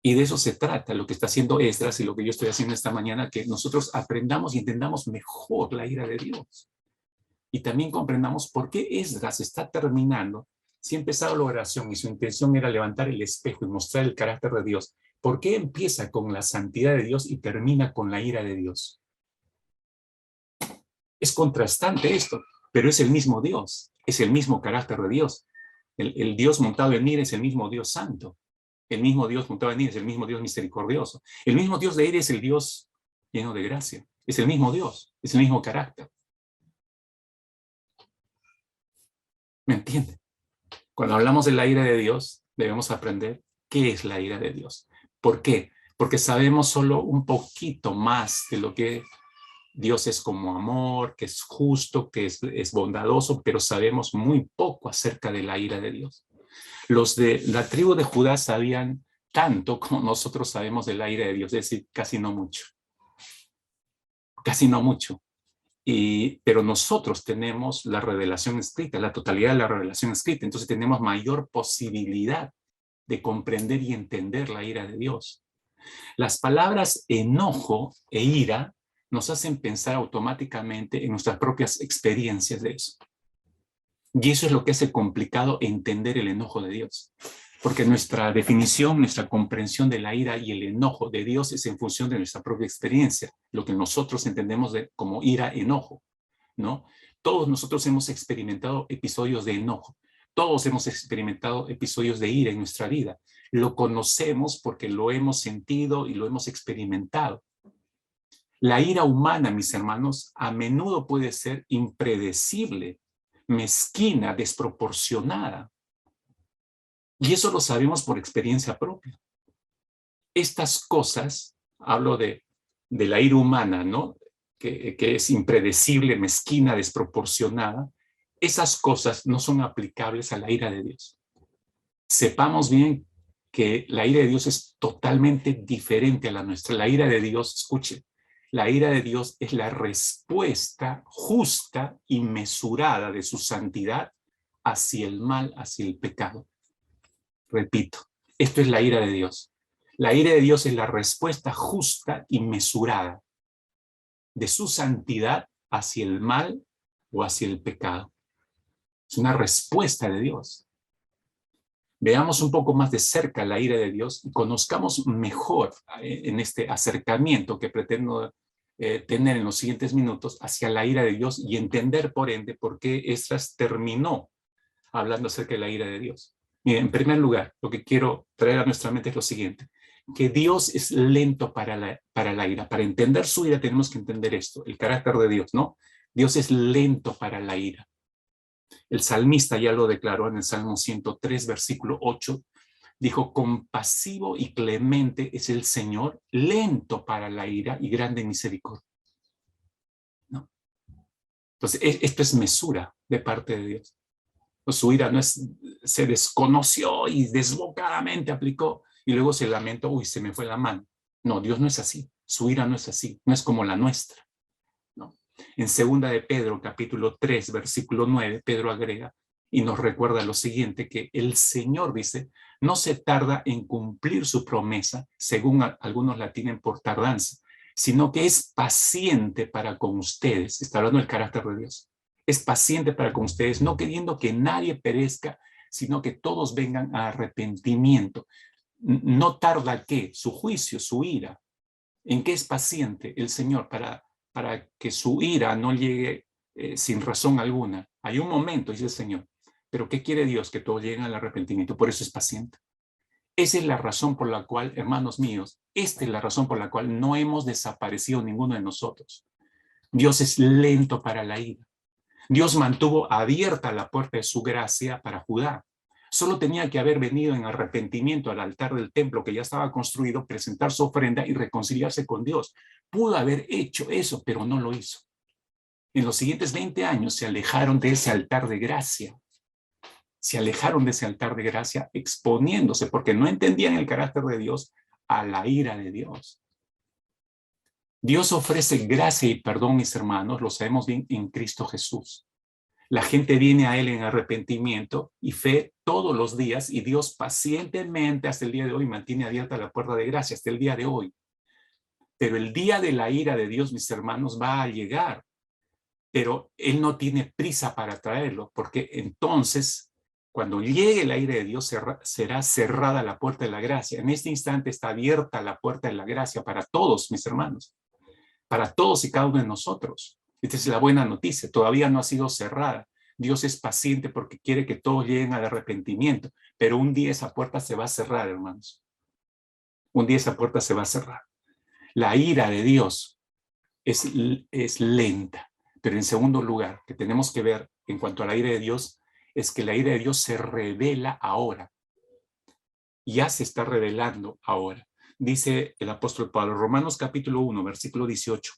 [SPEAKER 1] Y de eso se trata lo que está haciendo Esdras y lo que yo estoy haciendo esta mañana, que nosotros aprendamos y entendamos mejor la ira de Dios. Y también comprendamos por qué Esdras está terminando. Si ha empezado la oración y su intención era levantar el espejo y mostrar el carácter de Dios, ¿por qué empieza con la santidad de Dios y termina con la ira de Dios? Es contrastante esto, pero es el mismo Dios, es el mismo carácter de Dios. El Dios montado en ira es el mismo Dios santo. El mismo Dios montado en ira es el mismo Dios misericordioso. El mismo Dios de ira es el Dios lleno de gracia. Es el mismo Dios, es el mismo carácter. ¿Me entienden? Cuando hablamos de la ira de Dios, debemos aprender qué es la ira de Dios. ¿Por qué? Porque sabemos solo un poquito más de lo que Dios es como amor, que es justo, que es bondadoso, pero sabemos muy poco acerca de la ira de Dios. Los de la tribu de Judá sabían tanto como nosotros sabemos de la ira de Dios, es decir, casi no mucho. Casi no mucho. Pero nosotros tenemos la revelación escrita, la totalidad de la revelación escrita, entonces tenemos mayor posibilidad de comprender y entender la ira de Dios. Las palabras enojo e ira nos hacen pensar automáticamente en nuestras propias experiencias de eso. Y eso es lo que hace complicado entender el enojo de Dios. Porque nuestra definición, nuestra comprensión de la ira y el enojo de Dios es en función de nuestra propia experiencia, lo que nosotros entendemos como ira, enojo, ¿no? Todos nosotros hemos experimentado episodios de enojo, todos hemos experimentado episodios de ira en nuestra vida. Lo conocemos porque lo hemos sentido y lo hemos experimentado. La ira humana, mis hermanos, a menudo puede ser impredecible, mezquina, desproporcionada. Y eso lo sabemos por experiencia propia. Estas cosas, hablo de la ira humana, ¿no? Que es impredecible, mezquina, desproporcionada, esas cosas no son aplicables a la ira de Dios. Sepamos bien que la ira de Dios es totalmente diferente a la nuestra. La ira de Dios, escuche, la ira de Dios es la respuesta justa y mesurada de su santidad hacia el mal, hacia el pecado. Repito, esto es la ira de Dios. La ira de Dios es la respuesta justa y mesurada de su santidad hacia el mal o hacia el pecado. Es una respuesta de Dios. Veamos un poco más de cerca la ira de Dios y conozcamos mejor en este acercamiento que pretendo tener en los siguientes minutos hacia la ira de Dios y entender por ende por qué Esdras terminó hablando acerca de la ira de Dios. Miren, en primer lugar, lo que quiero traer a nuestra mente es lo siguiente, que Dios es lento para la ira. Para entender su ira tenemos que entender esto, el carácter de Dios, ¿no? Dios es lento para la ira. El salmista ya lo declaró en el Salmo 103, versículo 8, dijo, compasivo y clemente es el Señor, lento para la ira y grande en misericordia. ¿No? Entonces, esto es mesura de parte de Dios. Su ira no es, se desconoció y desbocadamente aplicó y luego se lamentó, uy, se me fue la mano. No, Dios no es así. Su ira no es así, no es como la nuestra. ¿No? En segunda de Pedro, capítulo 3, versículo 9, Pedro agrega y nos recuerda lo siguiente, que el Señor, dice, no se tarda en cumplir su promesa, según algunos la tienen por tardanza, sino que es paciente para con ustedes. Está hablando del carácter de Dios. Es paciente para con ustedes, no queriendo que nadie perezca, sino que todos vengan a arrepentimiento. No tarda ¿qué? Su juicio, su ira. ¿En qué es paciente el Señor para que su ira no llegue sin razón alguna? Hay un momento, dice el Señor, pero ¿qué quiere Dios? Que todos lleguen al arrepentimiento, por eso es paciente. Esa es la razón por la cual, hermanos míos, esta es la razón por la cual no hemos desaparecido ninguno de nosotros. Dios es lento para la ira. Dios mantuvo abierta la puerta de su gracia para Judá. Solo tenía que haber venido en arrepentimiento al altar del templo que ya estaba construido, presentar su ofrenda y reconciliarse con Dios. Pudo haber hecho eso, pero no lo hizo. En los siguientes 20 años se alejaron de ese altar de gracia. Se alejaron de ese altar de gracia exponiéndose porque no entendían el carácter de Dios a la ira de Dios. Dios ofrece gracia y perdón, mis hermanos, lo sabemos bien, en Cristo Jesús. La gente viene a Él en arrepentimiento y fe todos los días y Dios pacientemente hasta el día de hoy mantiene abierta la puerta de gracia, hasta el día de hoy. Pero el día de la ira de Dios, mis hermanos, va a llegar. Pero Él no tiene prisa para traerlo, porque entonces, cuando llegue la ira de Dios, será cerrada la puerta de la gracia. En este instante está abierta la puerta de la gracia para todos, mis hermanos, para todos y cada uno de nosotros. Esta es la buena noticia, todavía no ha sido cerrada. Dios es paciente porque quiere que todos lleguen al arrepentimiento, pero un día esa puerta se va a cerrar, hermanos. Un día esa puerta se va a cerrar. La ira de Dios es lenta, pero en segundo lugar, que tenemos que ver en cuanto a la ira de Dios, es que la ira de Dios se revela ahora. Ya se está revelando ahora. Dice el apóstol Pablo, Romanos capítulo 1, versículo 18.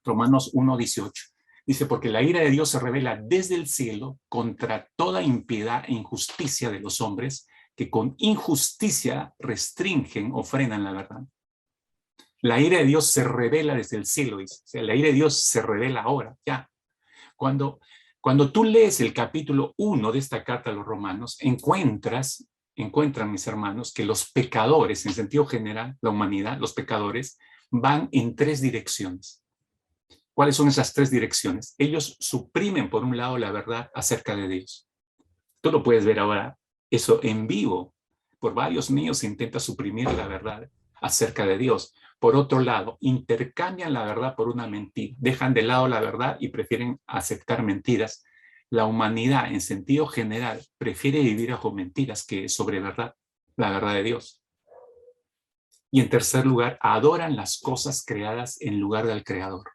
[SPEAKER 1] Romanos 1, 18. Dice, porque la ira de Dios se revela desde el cielo contra toda impiedad e injusticia de los hombres que con injusticia restringen o frenan la verdad. La ira de Dios se revela desde el cielo, dice. O sea, la ira de Dios se revela ahora, ya. Cuando tú lees el capítulo 1 de esta carta a los romanos, encuentran, mis hermanos, que los pecadores, en sentido general, la humanidad, los pecadores, van en tres direcciones. ¿Cuáles son esas tres direcciones? Ellos suprimen, por un lado, la verdad acerca de Dios. Tú lo puedes ver ahora, eso en vivo. Por varios medios se intenta suprimir la verdad acerca de Dios. Por otro lado, intercambian la verdad por una mentira. Dejan de lado la verdad y prefieren aceptar mentiras. La humanidad, en sentido general, prefiere vivir bajo mentiras que sobre verdad, la verdad de Dios. Y en tercer lugar, adoran las cosas creadas en lugar del Creador.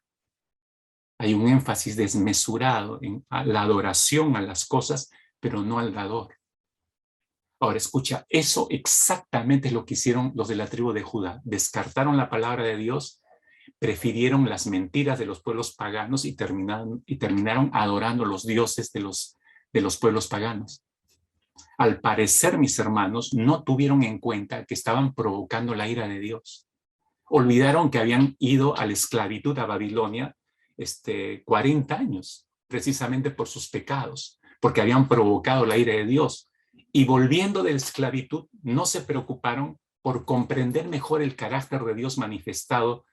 [SPEAKER 1] Hay un énfasis desmesurado en la adoración a las cosas, pero no al dador. Ahora, escucha, eso exactamente es lo que hicieron los de la tribu de Judá. Descartaron la palabra de Dios, prefirieron las mentiras de los pueblos paganos y terminaron adorando los dioses de los pueblos paganos. Al parecer, mis hermanos, no tuvieron en cuenta que estaban provocando la ira de Dios. Olvidaron que habían ido a la esclavitud a Babilonia 40 años, precisamente por sus pecados, porque habían provocado la ira de Dios. Y volviendo de la esclavitud, no se preocuparon por comprender mejor el carácter de Dios manifestado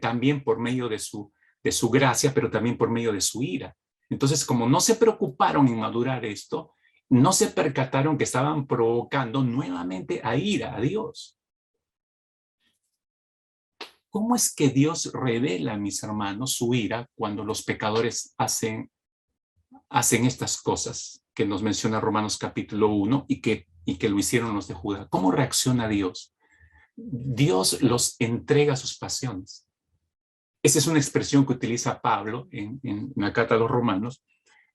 [SPEAKER 1] también por medio de su gracia, pero también por medio de su ira. Entonces, como no se preocuparon en madurar esto, no se percataron que estaban provocando nuevamente a ira a Dios. ¿Cómo es que Dios revela, mis hermanos, su ira cuando los pecadores hacen estas cosas que nos menciona Romanos capítulo 1 y que lo hicieron los de Judá? ¿Cómo reacciona Dios? Dios los entrega a sus pasiones. Esa es una expresión que utiliza Pablo en la carta a los Romanos.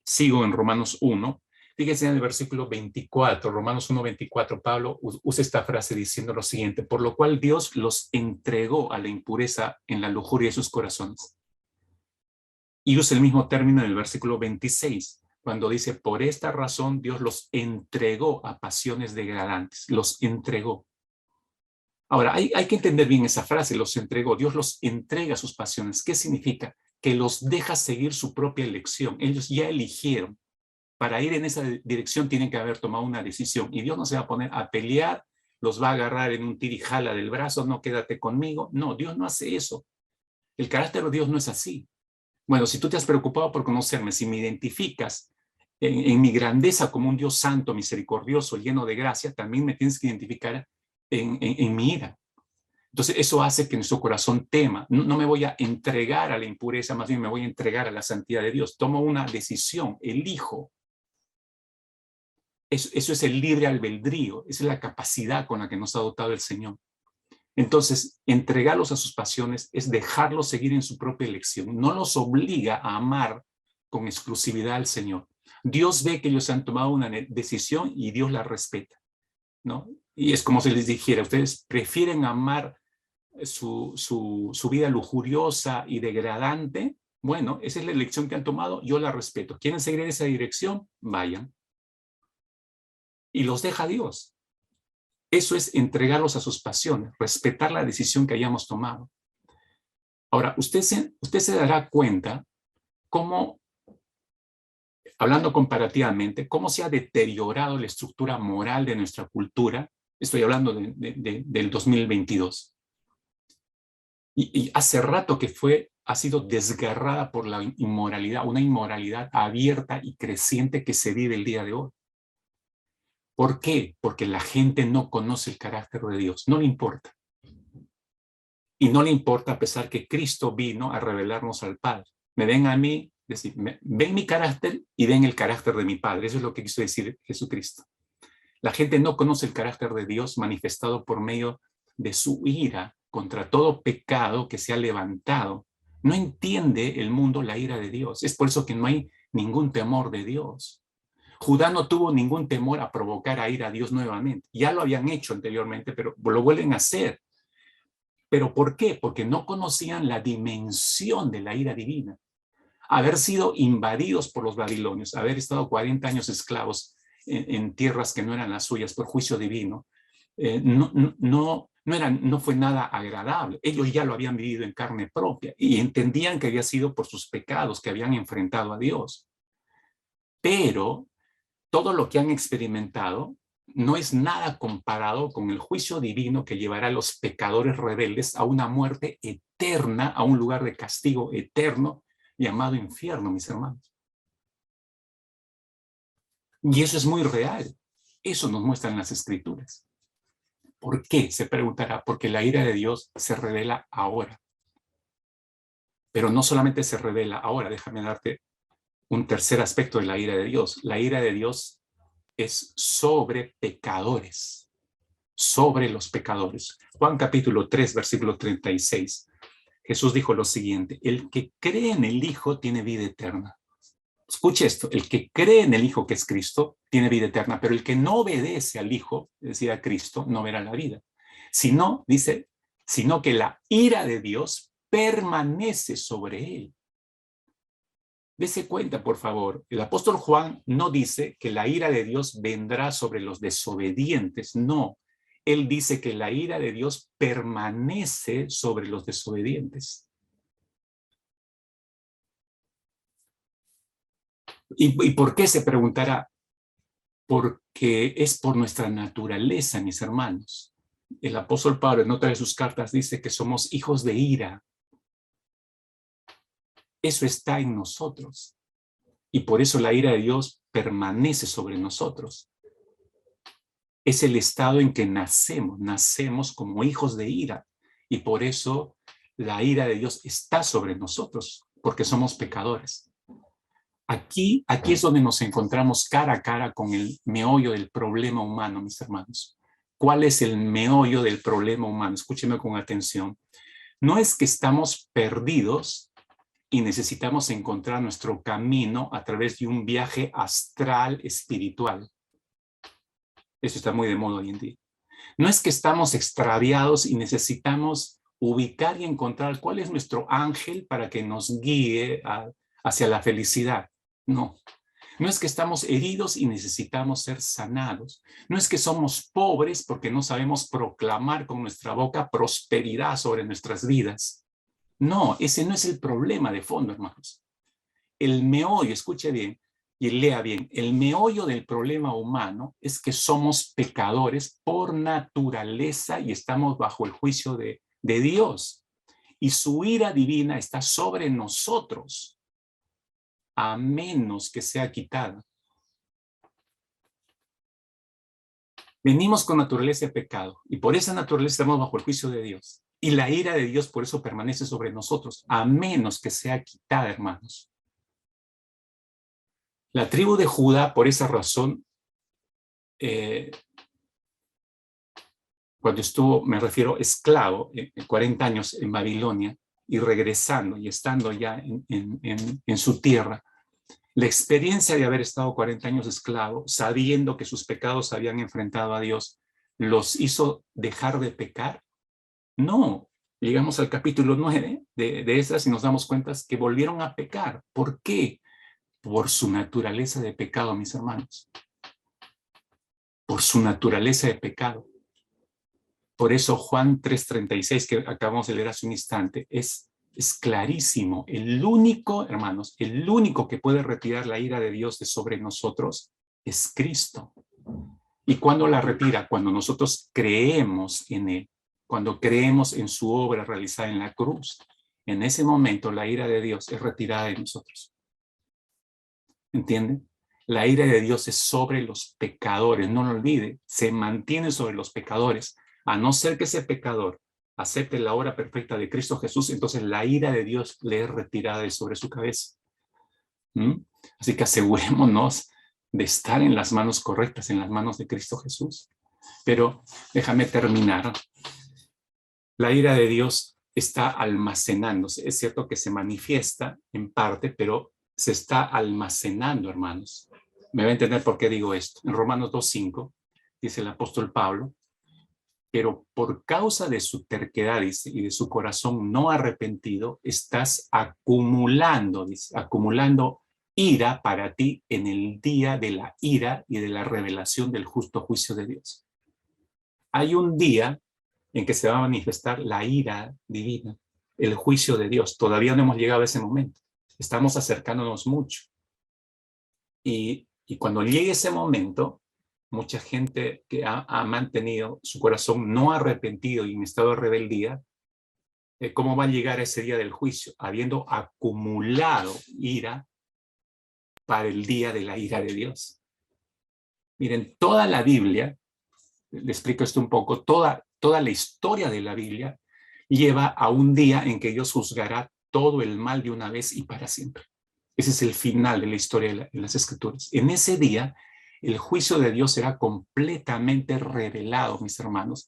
[SPEAKER 1] Sigo en Romanos 1. Fíjense en el versículo 24, Romanos 1, 24, Pablo usa esta frase diciendo lo siguiente: por lo cual Dios los entregó a la impureza en la lujuria de sus corazones. Y usa el mismo término en el versículo 26, cuando dice, por esta razón Dios los entregó a pasiones degradantes, los entregó. Ahora, hay que entender bien esa frase, los entregó, Dios los entrega a sus pasiones. ¿Qué significa? Que los deja seguir su propia elección. Ellos ya eligieron. Para ir en esa dirección tienen que haber tomado una decisión. Y Dios no se va a poner a pelear, los va a agarrar en un tirijala del brazo, no, quédate conmigo. No, Dios no hace eso. El carácter de Dios no es así. Bueno, si tú te has preocupado por conocerme, si me identificas En mi grandeza como un Dios santo, misericordioso, lleno de gracia, también me tienes que identificar en mi ira. Entonces eso hace que nuestro corazón tema. No me voy a entregar a la impureza, más bien me voy a entregar a la santidad de Dios. Tomo una decisión, elijo. Eso es el libre albedrío, esa es la capacidad con la que nos ha dotado el Señor. Entonces, entregarlos a sus pasiones es dejarlos seguir en su propia elección. No los obliga a amar con exclusividad al Señor. Dios ve que ellos han tomado una decisión y Dios la respeta, ¿no? Y es como si les dijera, ustedes prefieren amar su vida lujuriosa y degradante. Bueno, esa es la elección que han tomado, yo la respeto. ¿Quieren seguir en esa dirección? Vayan. Y los deja Dios. Eso es entregarlos a sus pasiones, respetar la decisión que hayamos tomado. Ahora, usted se dará cuenta cómo, hablando comparativamente, cómo se ha deteriorado la estructura moral de nuestra cultura. Estoy hablando del 2022. Y hace rato que ha sido desgarrada por la inmoralidad, una inmoralidad abierta y creciente que se vive el día de hoy. ¿Por qué? Porque la gente no conoce el carácter de Dios, no le importa. Y no le importa a pesar que Cristo vino a revelarnos al Padre. Me ven a mí, ven mi carácter y ven el carácter de mi Padre. Eso es lo que quiso decir Jesucristo. La gente no conoce el carácter de Dios manifestado por medio de su ira contra todo pecado que se ha levantado. No entiende el mundo la ira de Dios. Es por eso que no hay ningún temor de Dios. Judá no tuvo ningún temor a provocar a ira a Dios nuevamente. Ya lo habían hecho anteriormente, pero lo vuelven a hacer. ¿Pero por qué? Porque no conocían la dimensión de la ira divina. Haber sido invadidos por los babilonios, haber estado 40 años esclavos en tierras que no eran las suyas por juicio divino, no fue nada agradable. Ellos ya lo habían vivido en carne propia y entendían que había sido por sus pecados que habían enfrentado a Dios. Pero todo lo que han experimentado no es nada comparado con el juicio divino que llevará a los pecadores rebeldes a una muerte eterna, a un lugar de castigo eterno llamado infierno, mis hermanos. Y eso es muy real. Eso nos muestran las Escrituras. ¿Por qué? Se preguntará. Porque la ira de Dios se revela ahora. Pero no solamente se revela ahora. Déjame darte un tercer aspecto de la ira de Dios. La ira de Dios es sobre pecadores. Sobre los pecadores. Juan capítulo 3, versículo 36. Jesús dijo lo siguiente: el que cree en el Hijo tiene vida eterna. Escuche esto: el que cree en el Hijo, que es Cristo, tiene vida eterna, pero el que no obedece al Hijo, es decir, a Cristo, no verá la vida. Sino, dice, sino que la ira de Dios permanece sobre él. Dese cuenta, por favor, el apóstol Juan no dice que la ira de Dios vendrá sobre los desobedientes, no. Él dice que la ira de Dios permanece sobre los desobedientes. ¿Y por qué? Se preguntará. Porque es por nuestra naturaleza, mis hermanos. El apóstol Pablo en otra de sus cartas dice que somos hijos de ira. Eso está en nosotros. Y por eso la ira de Dios permanece sobre nosotros. Es el estado en que nacemos como hijos de ira. Y por eso la ira de Dios está sobre nosotros, porque somos pecadores. Aquí es donde nos encontramos cara a cara con el meollo del problema humano, mis hermanos. ¿Cuál es el meollo del problema humano? Escúcheme con atención. No es que estamos perdidos y necesitamos encontrar nuestro camino a través de un viaje astral espiritual. Eso está muy de moda hoy en día. No es que estamos extraviados y necesitamos ubicar y encontrar cuál es nuestro ángel para que nos guíe hacia la felicidad. No. No es que estamos heridos y necesitamos ser sanados. No es que somos pobres porque no sabemos proclamar con nuestra boca prosperidad sobre nuestras vidas. No, ese no es el problema de fondo, hermanos. El meollo, escuche bien y lea bien, el meollo del problema humano es que somos pecadores por naturaleza y estamos bajo el juicio de Dios. Y su ira divina está sobre nosotros, a menos que sea quitada. Venimos con naturaleza de pecado y por esa naturaleza estamos bajo el juicio de Dios. Y la ira de Dios por eso permanece sobre nosotros, a menos que sea quitada, hermanos. La tribu de Judá, por esa razón, cuando estuvo, me refiero, esclavo, 40 años en Babilonia, y regresando y estando ya en su tierra, la experiencia de haber estado 40 años esclavo, sabiendo que sus pecados habían enfrentado a Dios, ¿los hizo dejar de pecar? No. Llegamos al capítulo 9 de Esdras y nos damos cuenta que volvieron a pecar. ¿Por qué? Por su naturaleza de pecado, mis hermanos. Por su naturaleza de pecado. Por eso Juan 3:36, que acabamos de leer hace un instante, es clarísimo. El único, hermanos, el único que puede retirar la ira de Dios de sobre nosotros es Cristo. ¿Y cuándo la retira? Cuando nosotros creemos en Él, cuando creemos en su obra realizada en la cruz. En ese momento la ira de Dios es retirada de nosotros. ¿Entienden? La ira de Dios es sobre los pecadores, no lo olvide, se mantiene sobre los pecadores. A no ser que ese pecador acepte la obra perfecta de Cristo Jesús, entonces la ira de Dios le es retirada de sobre su cabeza. Así que asegurémonos de estar en las manos correctas, en las manos de Cristo Jesús. Pero déjame terminar. La ira de Dios está almacenándose. Es cierto que se manifiesta en parte, pero se está almacenando, hermanos. Me va a entender por qué digo esto. En Romanos 2:5 dice el apóstol Pablo, pero por causa de su terquedad, dice, y de su corazón no arrepentido, estás acumulando, dice, acumulando ira para ti en el día de la ira y de la revelación del justo juicio de Dios. Hay un día en que se va a manifestar la ira divina, el juicio de Dios. Todavía no hemos llegado a ese momento. Estamos acercándonos mucho. Y cuando llegue ese momento, mucha gente que ha mantenido su corazón no arrepentido y en estado de rebeldía, ¿cómo va a llegar a ese día del juicio? Habiendo acumulado ira para el día de la ira de Dios. Miren, toda la Biblia, le explico esto un poco, toda la historia de la Biblia lleva a un día en que Dios juzgará todo el mal de una vez y para siempre. Ese es el final de la historia de las Escrituras. En ese día, el juicio de Dios será completamente revelado, mis hermanos.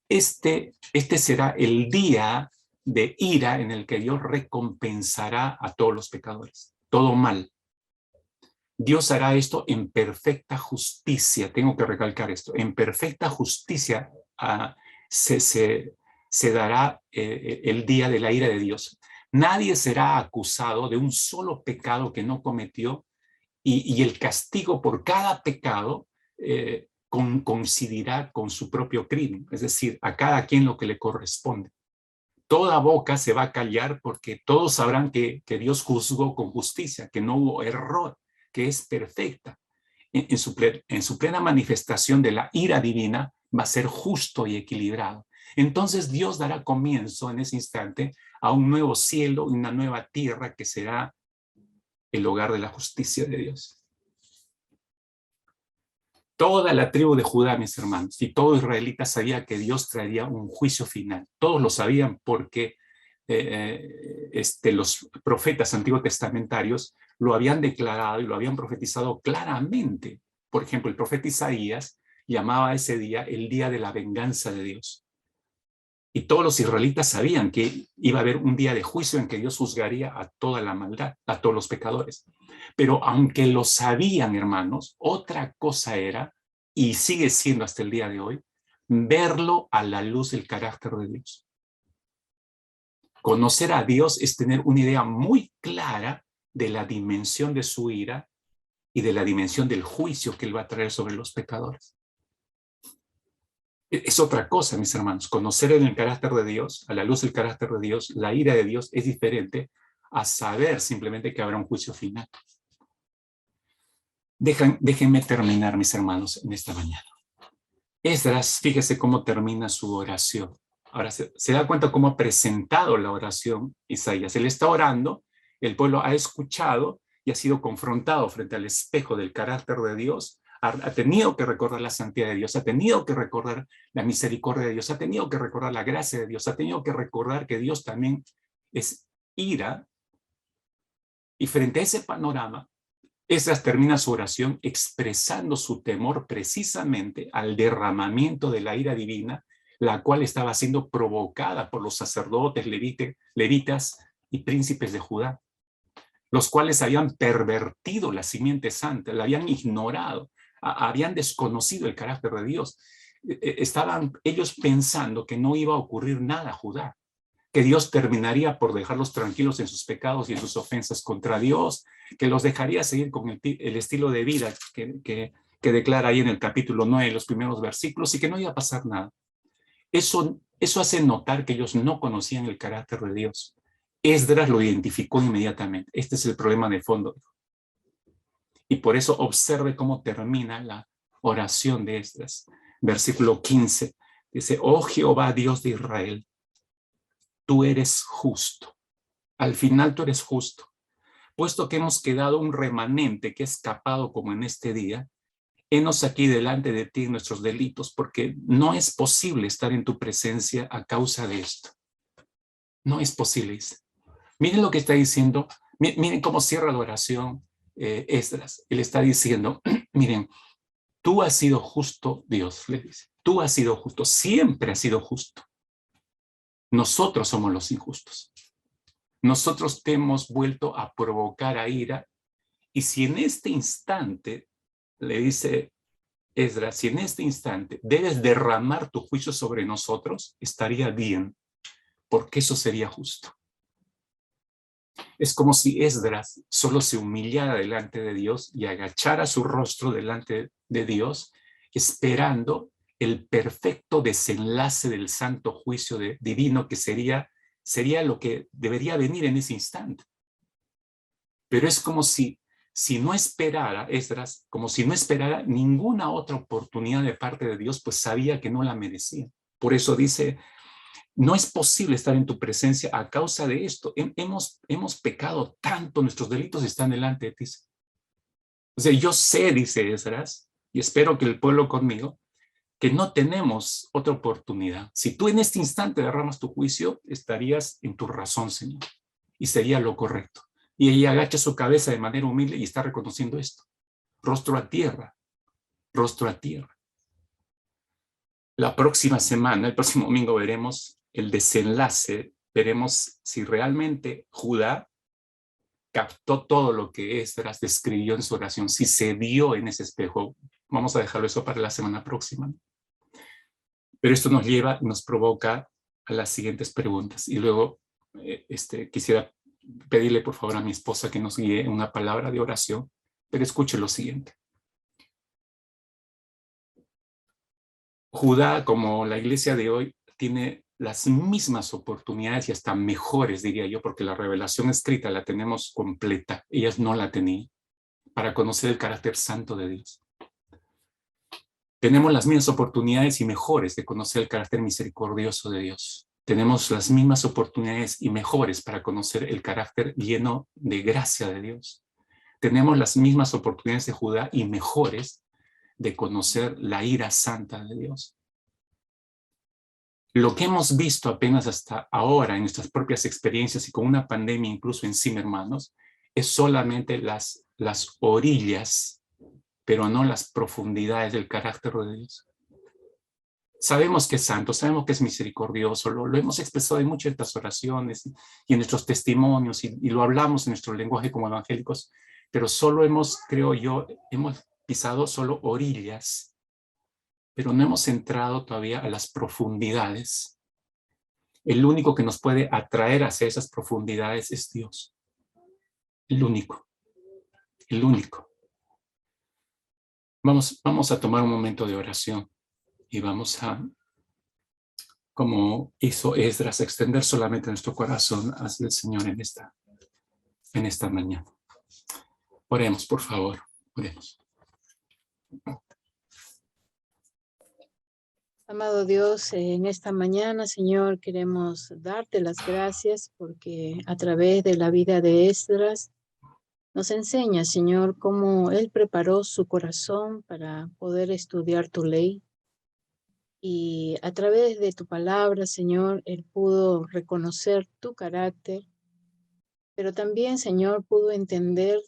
[SPEAKER 1] Este será el día de ira en el que Dios recompensará a todos los pecadores, todo mal. Dios hará esto en perfecta justicia. Tengo que recalcar esto. En perfecta justicia se dará el día de la ira de Dios. Nadie será acusado de un solo pecado que no cometió y el castigo por cada pecado coincidirá con su propio crimen, es decir, a cada quien lo que le corresponde. Toda boca se va a callar porque todos sabrán que Dios juzgó con justicia, que no hubo error, que es perfecta. En su plena manifestación de la ira divina va a ser justo y equilibrado. Entonces Dios dará comienzo en ese instante a un nuevo cielo y una nueva tierra que será el hogar de la justicia de Dios. Toda la tribu de Judá, mis hermanos, y todo israelita sabía que Dios traería un juicio final. Todos lo sabían porque los profetas antiguos testamentarios lo habían declarado y lo habían profetizado claramente. Por ejemplo, el profeta Isaías llamaba a ese día el día de la venganza de Dios. Y todos los israelitas sabían que iba a haber un día de juicio en que Dios juzgaría a toda la maldad, a todos los pecadores. Pero aunque lo sabían, hermanos, otra cosa era, y sigue siendo hasta el día de hoy, verlo a la luz del carácter de Dios. Conocer a Dios es tener una idea muy clara de la dimensión de su ira y de la dimensión del juicio que Él va a traer sobre los pecadores. Es otra cosa, mis hermanos. Conocer el carácter de Dios, a la luz del carácter de Dios, la ira de Dios es diferente a saber simplemente que habrá un juicio final. Déjenme terminar, mis hermanos, en esta mañana. Esdras, fíjese cómo termina su oración. Ahora se da cuenta cómo ha presentado la oración Isaías. Él está orando, el pueblo ha escuchado y ha sido confrontado frente al espejo del carácter de Dios, ha tenido que recordar la santidad de Dios, ha tenido que recordar la misericordia de Dios, ha tenido que recordar la gracia de Dios, ha tenido que recordar que Dios también es ira. Y frente a ese panorama, Esdras termina su oración expresando su temor precisamente al derramamiento de la ira divina, la cual estaba siendo provocada por los sacerdotes, levitas y príncipes de Judá, los cuales habían pervertido la simiente santa, la habían ignorado, habían desconocido el carácter de Dios. Estaban ellos pensando que no iba a ocurrir nada a Judá, que Dios terminaría por dejarlos tranquilos en sus pecados y en sus ofensas contra Dios, que los dejaría seguir con el estilo de vida que declara ahí en el capítulo 9, los primeros versículos, y que no iba a pasar nada. Eso hace notar que ellos no conocían el carácter de Dios. Esdras lo identificó inmediatamente. Este es el problema de fondo. Y por eso observe cómo termina la oración de Esdras. Versículo 15 dice: oh Jehová, Dios de Israel, tú eres justo. Al final tú eres justo. Puesto que hemos quedado un remanente que ha escapado como en este día, henos aquí delante de ti nuestros delitos, porque no es posible estar en tu presencia a causa de esto. No es posible. Miren lo que está diciendo, miren cómo cierra la oración Esdras. Él está diciendo, miren, tú has sido justo, Dios, le dice. Tú has sido justo, siempre has sido justo. Nosotros somos los injustos. Nosotros te hemos vuelto a provocar a ira, y si en este instante, le dice Esdras, si en este instante debes derramar tu juicio sobre nosotros, estaría bien, porque eso sería justo. Es como si Esdras solo se humillara delante de Dios y agachara su rostro delante de Dios, esperando el perfecto desenlace del santo juicio divino, que sería lo que debería venir en ese instante. Pero es como si no esperara Esdras, como si no esperara ninguna otra oportunidad de parte de Dios, pues sabía que no la merecía. Por eso dice: no es posible estar en tu presencia a causa de esto. Hemos pecado tanto, nuestros delitos están delante de ti. O sea, yo sé, dice Esdras, y espero que el pueblo conmigo, que no tenemos otra oportunidad. Si tú en este instante derramas tu juicio, estarías en tu razón, Señor, y sería lo correcto. Y ella agacha su cabeza de manera humilde y está reconociendo esto. Rostro a tierra, rostro a tierra. La próxima semana, el próximo domingo, veremos el desenlace, veremos si realmente Judá captó todo lo que Esdras describió en su oración, si se vio en ese espejo. Vamos a dejarlo eso para la semana próxima. Pero esto nos lleva, nos provoca a las siguientes preguntas. Y luego quisiera pedirle por favor a mi esposa que nos guíe en una palabra de oración, pero escuche lo siguiente. Judá, como la iglesia de hoy, tiene las mismas oportunidades y hasta mejores, diría yo, porque la revelación escrita la tenemos completa. Ellas no la tenían, para conocer el carácter santo de Dios. Tenemos las mismas oportunidades y mejores de conocer el carácter misericordioso de Dios. Tenemos las mismas oportunidades y mejores para conocer el carácter lleno de gracia de Dios. Tenemos las mismas oportunidades de Judá y mejores de conocer la ira santa de Dios. Lo que hemos visto apenas hasta ahora en nuestras propias experiencias y con una pandemia incluso encima, hermanos, es solamente las orillas, pero no las profundidades del carácter de Dios. Sabemos que es santo, sabemos que es misericordioso, lo hemos expresado en muchas de estas oraciones y en nuestros testimonios, y lo hablamos en nuestro lenguaje como evangélicos, pero solo hemos pisado solo orillas, pero no hemos entrado todavía a las profundidades. El único que nos puede atraer hacia esas profundidades es Dios. El único. El único. Vamos a tomar un momento de oración y vamos a, como hizo Esdras, extender solamente nuestro corazón hacia el Señor en esta mañana. Oremos, por favor. Oremos.
[SPEAKER 2] Amado Dios, en esta mañana, Señor, queremos darte las gracias porque a través de la vida de Esdras Nos enseña, Señor, cómo Él preparó su corazón para poder estudiar tu ley. Y a través de tu palabra, Señor, Él pudo reconocer tu carácter, pero también, Señor, pudo entender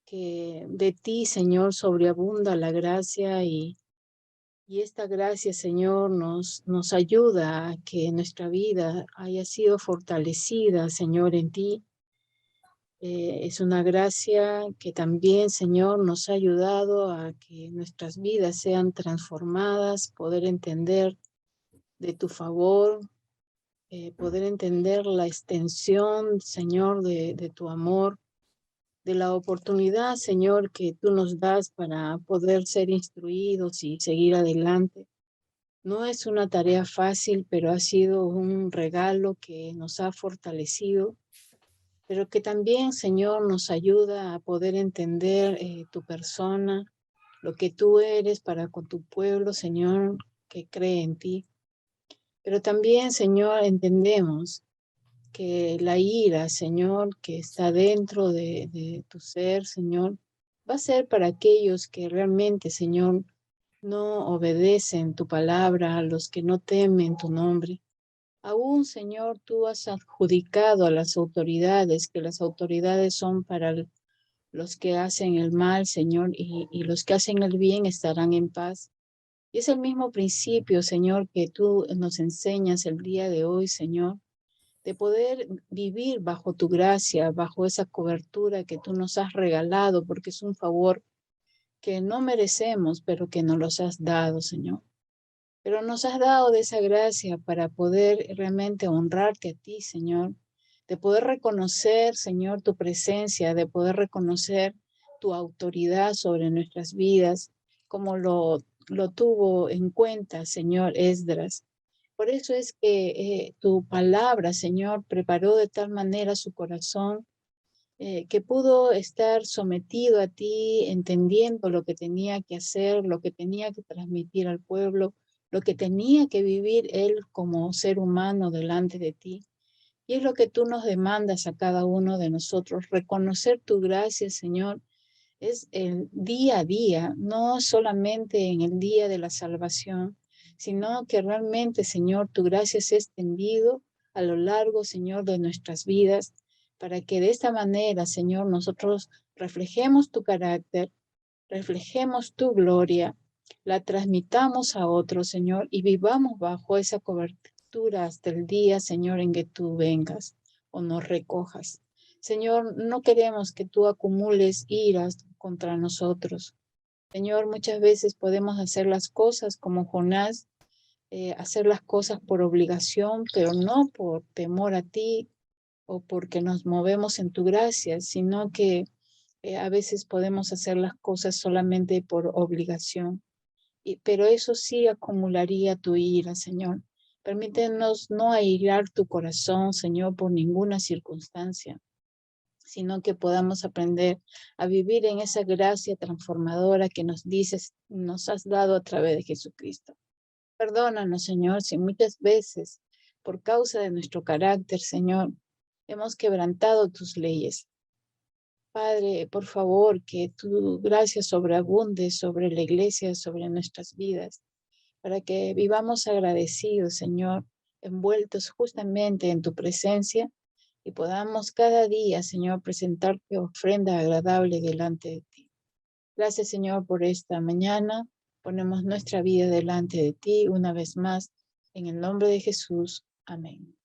[SPEAKER 2] que de ti, Señor, sobreabunda la gracia y esta gracia, Señor, nos ayuda a que nuestra vida haya sido fortalecida, Señor, en ti. Es una gracia que también, Señor, nos ha ayudado a que nuestras vidas sean transformadas, poder entender de tu favor, poder entender la extensión, Señor, de tu amor, de la oportunidad, Señor, que tú nos das para poder ser instruidos y seguir adelante. No es una tarea fácil, pero ha sido un regalo que nos ha fortalecido, pero que también, Señor, nos ayuda a poder entender tu persona, lo que tú eres para con tu pueblo, Señor, que cree en ti. Pero también, Señor, entendemos que la ira, Señor, que está dentro de tu ser, Señor, va a ser para aquellos que realmente, Señor, no obedecen tu palabra, a los que no temen tu nombre. Aún, Señor, tú has adjudicado a las autoridades, que las autoridades son para los que hacen el mal, Señor, y los que hacen el bien estarán en paz. Y es el mismo principio, Señor, que tú nos enseñas el día de hoy, Señor, de poder vivir bajo tu gracia, bajo esa cobertura que tú nos has regalado, porque es un favor que no merecemos, pero que nos los has dado, Señor. Pero nos has dado de esa gracia para poder realmente honrarte a ti, Señor, de poder reconocer, Señor, tu presencia, de poder reconocer tu autoridad sobre nuestras vidas, como lo tuvo en cuenta, Señor, Esdras. Por eso es que tu palabra, Señor, preparó de tal manera su corazón que pudo estar sometido a ti, entendiendo lo que tenía que hacer, lo que tenía que transmitir al pueblo, lo que tenía que vivir él como ser humano delante de ti. Y es lo que tú nos demandas a cada uno de nosotros, reconocer tu gracia, Señor, es el día a día, no solamente en el día de la salvación, sino que realmente, Señor, tu gracia se ha extendido a lo largo, Señor, de nuestras vidas, para que de esta manera, Señor, nosotros reflejemos tu carácter, reflejemos tu gloria, la transmitamos a otros, Señor, y vivamos bajo esa cobertura hasta el día, Señor, en que tú vengas o nos recojas. Señor, no queremos que tú acumules iras contra nosotros. Señor, muchas veces podemos hacer las cosas como Jonás, hacer las cosas por obligación, pero no por temor a ti o porque nos movemos en tu gracia, sino que a veces podemos hacer las cosas solamente por obligación. Pero eso sí acumularía tu ira, Señor. Permítenos no airar tu corazón, Señor, por ninguna circunstancia, sino que podamos aprender a vivir en esa gracia transformadora que nos dices, nos has dado a través de Jesucristo. Perdónanos, Señor, si muchas veces, por causa de nuestro carácter, Señor, hemos quebrantado tus leyes. Padre, por favor, que tu gracia sobreabunde sobre la iglesia, sobre nuestras vidas, para que vivamos agradecidos, Señor, envueltos justamente en tu presencia y podamos cada día, Señor, presentarte ofrenda agradable delante de ti. Gracias, Señor, por esta mañana. Ponemos nuestra vida delante de ti una vez más. En el nombre de Jesús. Amén.